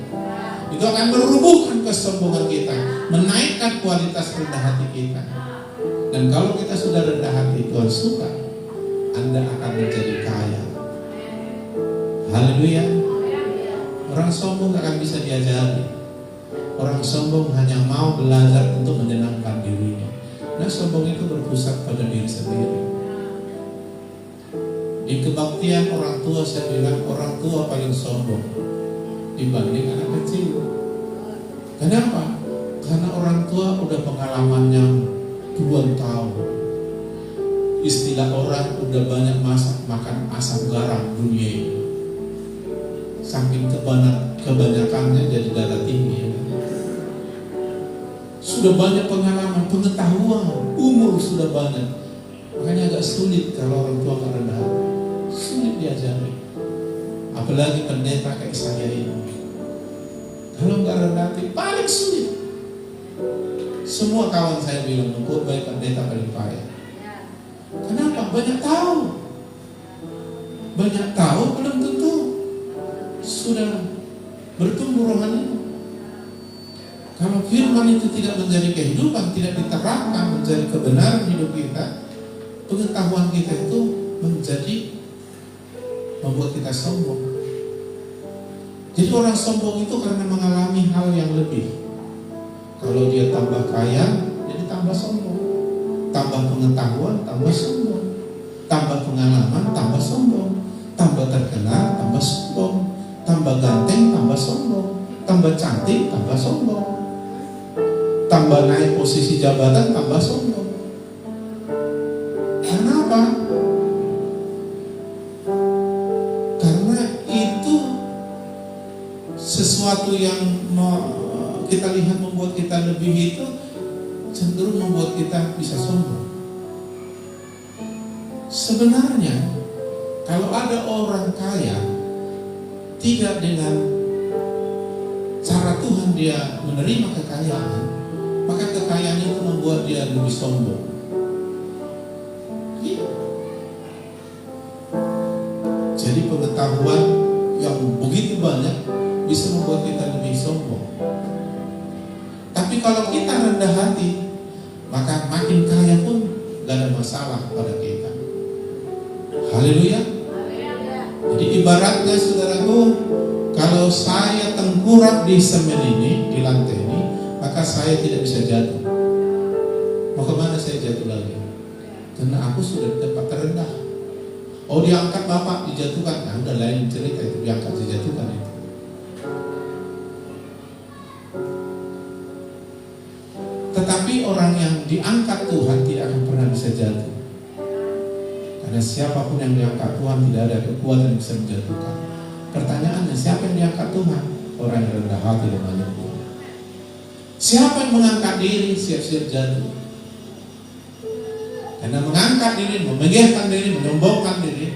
Itu akan merubuhkan kesombongan kita, menaikkan kualitas rendah hati kita. Dan kalau kita sudah rendah hati, Tuhan suka, Anda akan menjadi kaya. Haleluya. Orang sombong gak akan bisa diajari. Orang sombong hanya mau belajar untuk menyenangkan dirinya. Nah, sombong itu berpusat pada diri sendiri. Di kebaktian orang tua saya bilang orang tua paling sombong dibanding anak kecil. Kenapa? Karena orang tua udah pengalamannya puluhan tahun. Istilah orang udah banyak makan asam garam dunia ini. Saking kebanyakannya jadi darah tinggi. Sudah banyak pengalaman, pengetahuan, umur sudah banyak. Makanya agak sulit kalau orang tua gak rendah hati. Sulit diajari. Apalagi pendeta kayak saya ini. Kalau gak rendah hati, paling sulit. Semua kawan saya bilang, baik pendeta paling payah. Kenapa? Banyak tahu. Banyak tahu belum tentu sudah bertumbuh rohani. Kalau firman itu tidak menjadi kehidupan, tidak diterapkan menjadi kebenaran hidup kita, pengetahuan kita itu menjadi membuat kita sombong. Jadi orang sombong itu karena mengalami hal yang lebih. Kalau dia tambah kaya, jadi tambah sombong. Tambah pengetahuan, tambah sombong. Tambah pengalaman, tambah sombong. Tambah terkenal, tambah sombong. Tambah ganteng, tambah sombong. Tambah cantik, tambah sombong. Tambah naik posisi jabatan, tambah sombong. Kenapa? Karena itu sesuatu yang kita lihat membuat kita lebih, itu cenderung membuat kita bisa sombong. Sebenarnya kalau ada orang kaya tidak dengan cara Tuhan dia menerima kekayaan, maka kekayaan itu membuat dia lebih sombong. Jadi pengetahuan yang begitu banyak bisa membuat kita lebih sombong. Tapi kalau kita rendah hati, maka makin kaya pun gak ada masalah pada kita. Haleluya. Jadi ibaratnya saudaraku, kalau saya tengkurap di semen ini, di lantai ini, maka saya tidak bisa jatuh. Mau kemana saya jatuh lagi? Karena aku sudah di tempat terendah. Oh, diangkat Bapak, dijatuhkan. Nah, udah lain cerita itu, diangkat, dijatuhkan itu. Tetapi orang yang diangkat Tuhan tidak akan pernah bisa jatuh. Karena siapapun yang diangkat Tuhan tidak ada kekuatan yang bisa menjatuhkan. Pertanyaannya, siapa yang diangkat Tuhan? Orang yang rendah hati dan menyembah. Siapa yang mengangkat diri siap-siap jatuh? Karena mengangkat diri, memegahkan diri, menyombongkan diri,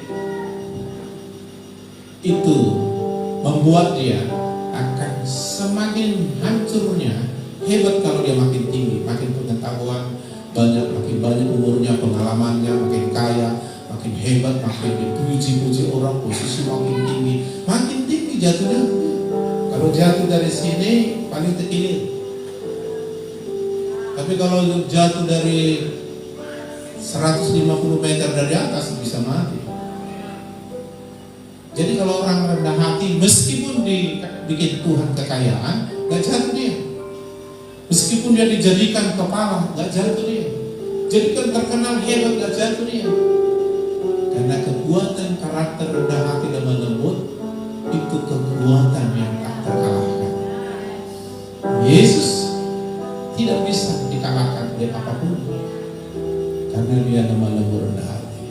itu membuat dia akan semakin hancurnya. Hebat kalau dia makin tinggi, makin pengetahuan banyak, makin banyak umurnya, pengalamannya, makin kaya, makin hebat, makin dipuji-puji orang, posisi makin tinggi jatuhnya. Kalau jatuh dari sini paling terkilir. Tapi kalau jatuh dari 150 meter dari atas bisa mati. Jadi kalau orang rendah hati, meskipun dibikin Tuhan kekayaan, gak jatuh dia. Meskipun dia dijadikan kepala, gak jatuh dia. Jadikan terkenal hebat, gak jatuh dia. Karena kekuatan karakter rendah hati dan lembut itu kekuatan yang tak terkalahkan. Yesus tidak bisa dikalahkan oleh apapun, karena dia lemah lembut rendah hati.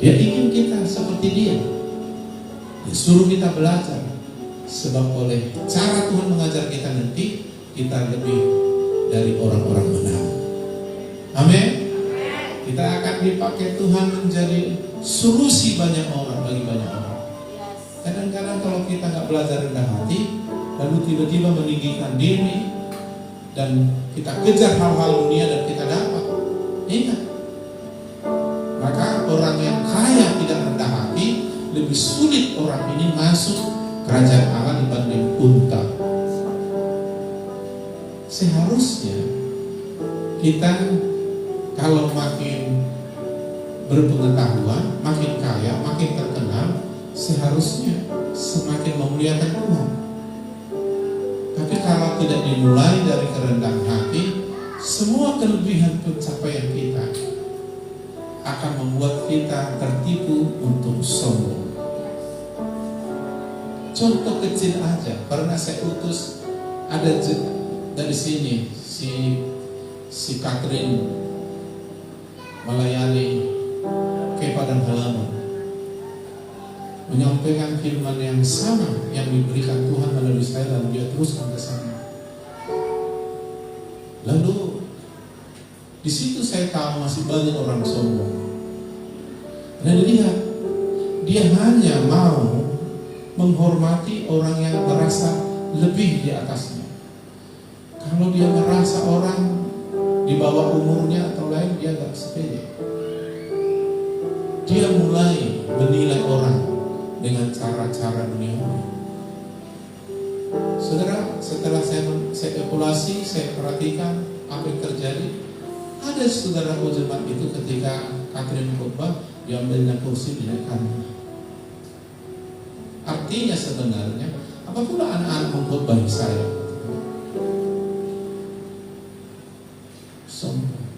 Dia ingin kita seperti dia. Dia suruh kita belajar. Sebab oleh cara Tuhan mengajar kita nanti, kita lebih dari orang-orang benar. Amin. Kita akan dipakai Tuhan menjadi solusi banyak orang, bagi banyak orang. Kadang-kadang kalau kita nggak belajar rendah hati, lalu tiba-tiba meninggikan diri, dan kita kejar hal-hal dunia dan kita dapat, ingat, maka orang yang kaya lebih sulit orang ini masuk kerajaan Allah dibanding unta. Seharusnya kita kalau makin berpengetahuan, makin kaya, makin terkenal, seharusnya semakin memuliakan Tuhan. Tapi kalau tidak dimulai dari kerendahan hati, semua kelebihan pencapaian kita akan membuat kita tertipu untuk sombong. Contoh kecil aja, pernah saya utus ada dari sini si Catherine melayani ke Padang Halaman, menyampaikan firman yang sama yang diberikan Tuhan melalui saya, lalu dia teruskan ke sana. Lalu di situ saya tahu masih banyak orang sombong. Dan lihat, dia hanya mau menghormati orang yang merasa lebih di atasnya. Kalau dia merasa orang di bawah umurnya atau lain, dia gak sepede. Dia mulai menilai orang dengan cara-cara duniawi. Saudara, setelah saya evaluasi, saya perhatikan apa yang terjadi. Ada saudara jemaat itu ketika Catherine khotbah, diambilnya kursi dinaikkan. Artinya sebenarnya, apa pula anak-anak mengkhotbahi saya? Sombong.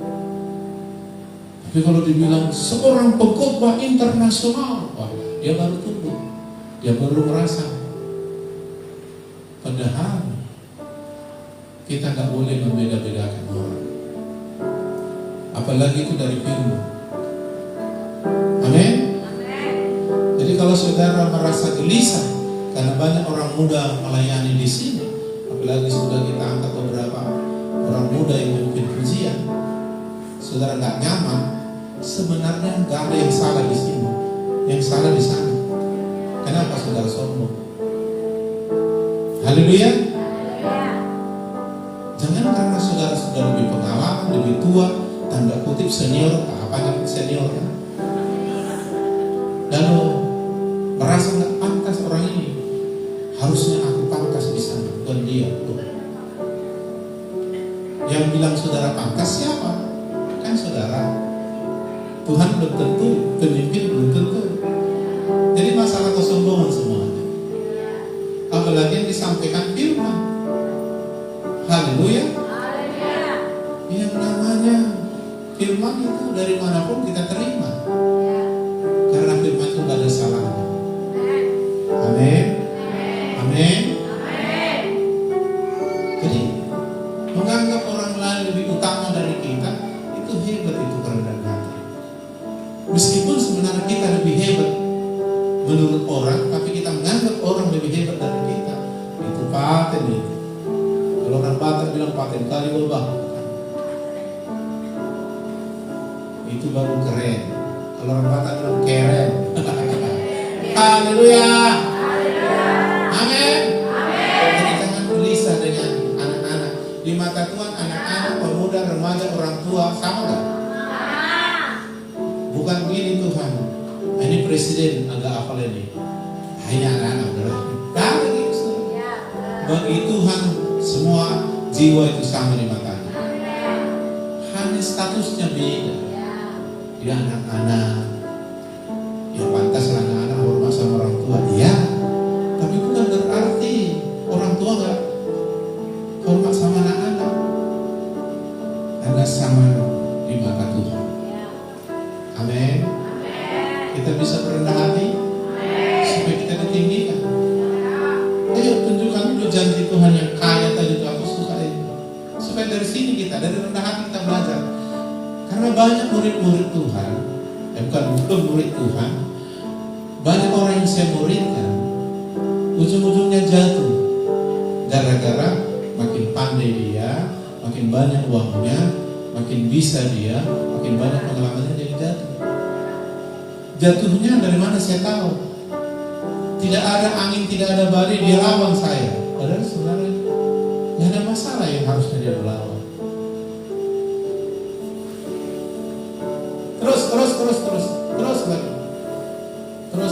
Tapi kalau dibilang seorang pengkhotbah internasional, wah, dia baru tumbuh, dia baru merasa. Padahal kita gak boleh membeda-bedakan orang, apalagi itu dari firman. Amin. Jadi kalau saudara merasa gelisah karena banyak orang muda melayani di sini, apalagi sudah kita angkat beberapa orang muda yang memimpin pujian, saudara nggak nyaman, sebenarnya nggak ada yang salah di sini, yang salah di sana. Kenapa saudara sombong? Haleluya. Jangan karena saudara sudah lebih pengalaman, lebih tua, tanda kutip senior, apanya senior kan? Lalu merasa nggak pantas orang ini, harusnya aku pantas di sana, bukan dia. Yang bilang saudara pantas siapa? Kan saudara. Tuhan belum tentu, pemimpin belum tentu. Jadi masalah kesombongan semuanya. Apalagi yang disampaikan firman. Haleluya. Yang namanya firman itu dari manapun kita terima. Karena firman itu gak ada salahnya. Amin. Amin. Jadi menganggap orang lain lebih utama dari kita, itu hebat, itu kerendahan hati. Meskipun sebenarnya kita lebih hebat menurut orang, tapi kita menganggap orang lebih hebat dari kita, itu paten itu. Kalau orang Batak bilang paten kali berubah, itu baru keren. Kalau orang Batak bilang keren. Haleluya. Amin. Jadi jangan gelisah dengan anak-anak. Di mata Tuhan anak-anak, pemuda, remaja, orang tua sama gak? Bukan begini Tuhan. Ini presiden agak hafal ini. Hanya anak-anak berarti. Bagi Tuhan semua jiwa itu sama di matanya. Hanya statusnya beda. Dia anak-anak. Ya pantas anak-anak hormat sama orang tua. Iya. Tapi bukan berarti orang tua gak hormat sama anak-anak. Anda sama di mata Tuhan. Amin. Kita bisa berendah hati supaya kita ditinggikan. Ayo tunjukkan dulu janji Tuhan yang kaya tadi itu, aku suka itu. Supaya dari sini kita, dari rendah hati kita belajar. Karena banyak murid-murid Tuhan, bukan murid Tuhan, banyak orang yang saya muridkan, ujung-ujungnya jatuh. Gara-gara makin pandai dia, makin banyak uangnya, makin bisa dia, makin banyak pengalamannya, jadi jatuh. Jatuhnya dari mana saya tahu? Tidak ada angin, tidak ada badai, dia lawan saya. Padahal sebenarnya tidak ada masalah yang harusnya dia melawan. Terus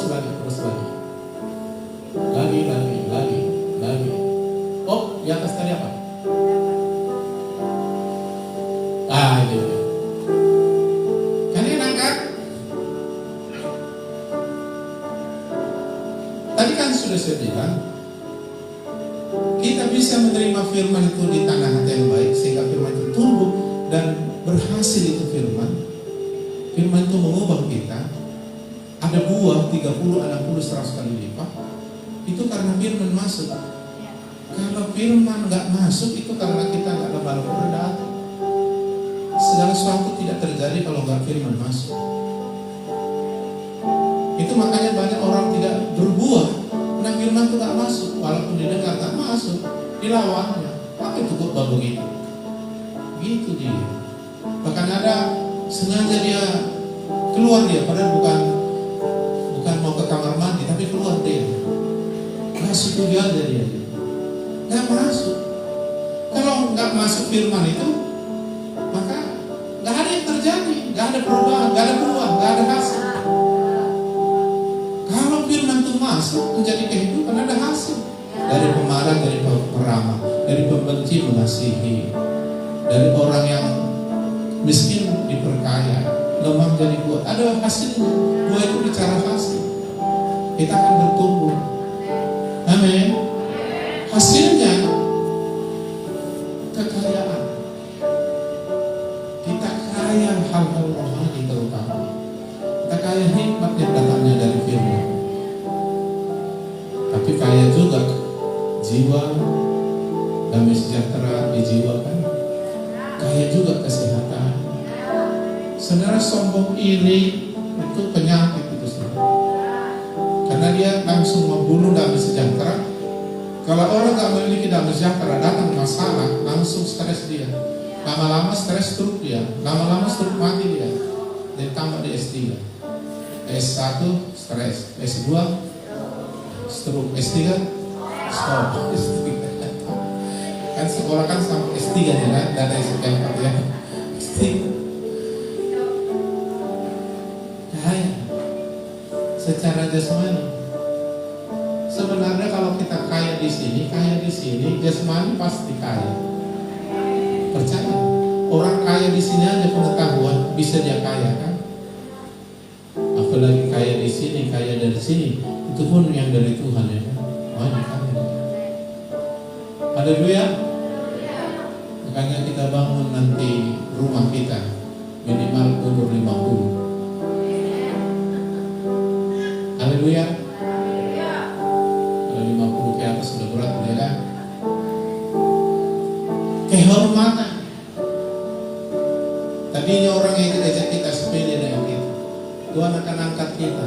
lagi. sudah saya bilang, kita bisa menerima firman itu di tanah hati yang baik sehingga firman itu tumbuh dan berhasil itu firman. Firman itu mengubah kita. Ada buah 30, 60, 100 kali lipat. Itu karena firman masuk. Kalau firman nggak masuk itu karena kita nggak lemah rendah. Segala sesuatu tidak terjadi kalau nggak firman masuk. Itu makanya banyak orang tidak berbuah karena firman itu nggak masuk. Walaupun didengar nggak masuk, dilawannya. Apa itu kok begitu? Gitu dia. Bahkan ada sengaja dia keluar dia, padahal bukan mau ke kamar mandi, tapi keluar dia. Masuk dia aja dia. Nggak masuk. Kalau nggak masuk firman itu, maka nggak ada yang terjadi, nggak ada perubahan, nggak ada buah, nggak ada hasil. Kalau firman itu masuk menjadi kehidupan, ada hasil. Dari pemarah, dari peramah, dari pembenci mengasihi, dari orang yang miskin diperkaya, lemah jadi kuat. Ada hasilnya. Buah itu bicara hasil. Kita akan bertumbuh. Amin. Hasilnya kekayaan. Kita kaya hal-hal rohani terutama. Kita kaya hikmat yang datangnya dari firman. Tapi kaya juga jiwa, damai sejahtera di jiwa kan. Kaya juga kesehatan. Saudara, sombong iri itu penyakit itu saudara. Karena dia langsung membunuh damai sejahtera. Kalau orang tak memiliki damai sejahtera, datang masalah, langsung stres dia. Lama-lama stres stroke dia, lama-lama stroke mati dia. Dan tambah di S3. S1 stres, S2 stroke, S3 stop. S3 kan sekolah kan sampai S3 ya kan, data S4 ya. S3 kaya secara jasmani. Sebenarnya kalau kita kaya di sini, jasmani pasti kaya. Percaya? Orang kaya di sini aja pengetahuan bisa dia kaya kan? Apalagi kaya di sini, kaya dari sini, itu pun yang dari Tuhan ya kan? Banyak kaya. Haleluya. Makanya kita bangun nanti rumah kita minimal umur 50. Haleluya. 50 ke atas sudah berat ya kan? Kehormatan. Tadinya orang yang ngejek kita sepele dengan kita, Tuhan akan angkat kita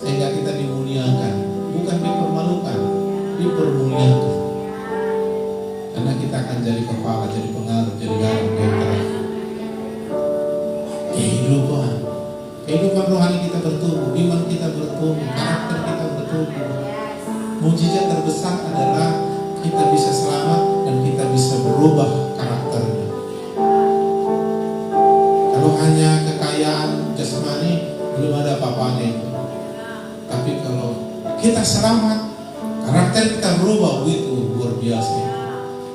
sehingga kita dimuliakan, bukan dipermalukan, dipermuliakan. Karena kita akan jadi kepala, jadi pengaruh, jadi garam, jadi terang. Kehidupan rohani kita bertumbuh, iman kita bertumbuh, karakter kita bertumbuh. Mujizat terbesar adalah kita bisa selamat dan kita bisa berubah karakternya. Kalau hanya kekayaan jasmani, belum ada apa-apanya itu. Tapi kalau kita selamat, karakter kita berubah, itu luar biasa.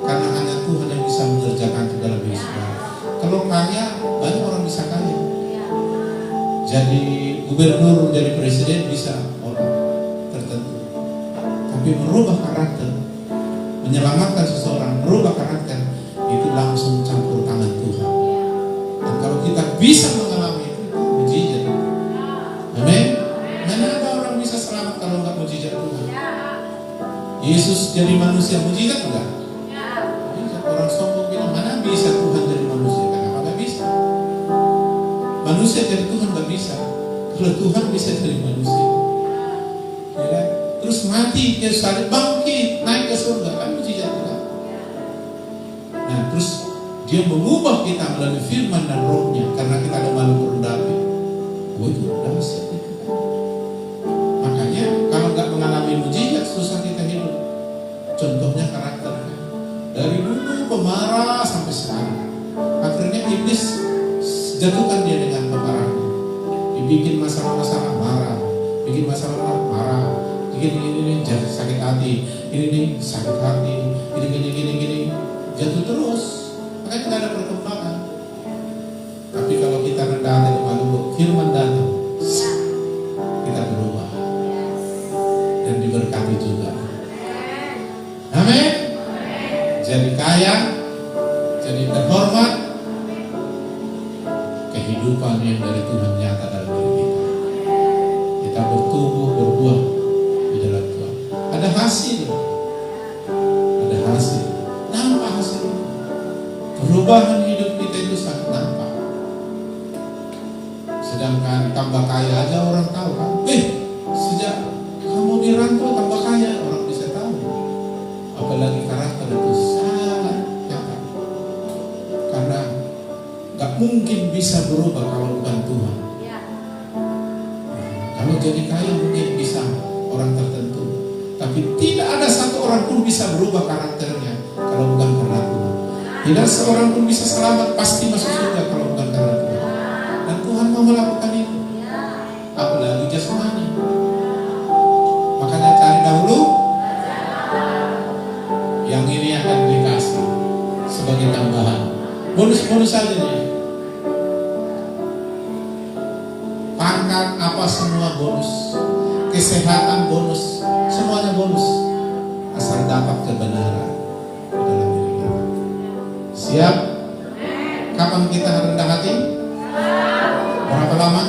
Karena hanya Tuhan yang bisa mengerjakan itu dalam hidup kita. Kalau kaya, banyak orang bisa kaya. Jadi gubernur, jadi presiden bisa orang tertentu. Tapi merubah karakter, menyelamatkan seseorang, merubah karakter, itu langsung campur tangan Tuhan. Dan kalau kita bisa mengalami itu mujizat. Amin. Mana ada orang bisa selamat kalau enggak mujizat Tuhan? Yesus jadi manusia, mujizat enggak? Mujizat. Orang sombong bilang, mana bisa Tuhan jadi manusia? Kenapa enggak bisa? Manusia jadi Tuhan nggak bisa. Kalau Tuhan bisa jadi manusia, ya kan? Terus mati, dia salib, bangkit, naik ke surga, kan mujizat Tuhan. Nah, terus dia mengubah kita melalui firman dan rohnya, karena kita ada malu rendahi. Oh, itu dahsyat itu. Makanya kalau nggak mengalami mujizat, susah kita hidup. Contohnya karakternya. Dari dulu pemarah sampai sekarang. Akhirnya iblis jatuhkan dia dengan pemarahnya. Dibikin masalah-masalah marah, bikin masalah marah, ini sakit hati, ini sakit hati, gini, jatuh terus. Makanya tidak ada perkembangan. Tapi kalau kita rendah hati malu, firman datang, kita berubah. dari Tuhan nyata dalam diri kita. Kita bertumbuh, berbuah di dalam Tuhan. Ada hasil. Ada hasil. Nampak hasil. Perubahan hidup kita itu sangat nampak. Sedangkan tambah kaya aja orang tahu kan. Sejak kamu dirantau tambah kaya, orang bisa tahu. Apalagi karakter itu sangat nyata. Karena gak mungkin bisa berubah kalau bukan Tuhan. Kalau jadi kaya mungkin bisa orang tertentu, tapi tidak ada satu orang pun bisa berubah karakternya kalau bukan karena Tuhan. Tidak seorang pun bisa selamat pasti masuk surga kalau bukan karena Tuhan. Dan Tuhan mau melakukan itu. Apalagi jasmani. Makanya cari dahulu yang ini akan dikasih sebagai tambahan. Bonus-bonus saja nih. Pangkat apa semua bonus. Kesehatan bonus. Semuanya bonus. Asal dapat kebenaran dalam diri kita. Siap? Kapan kita rendah hati? Berapa lama?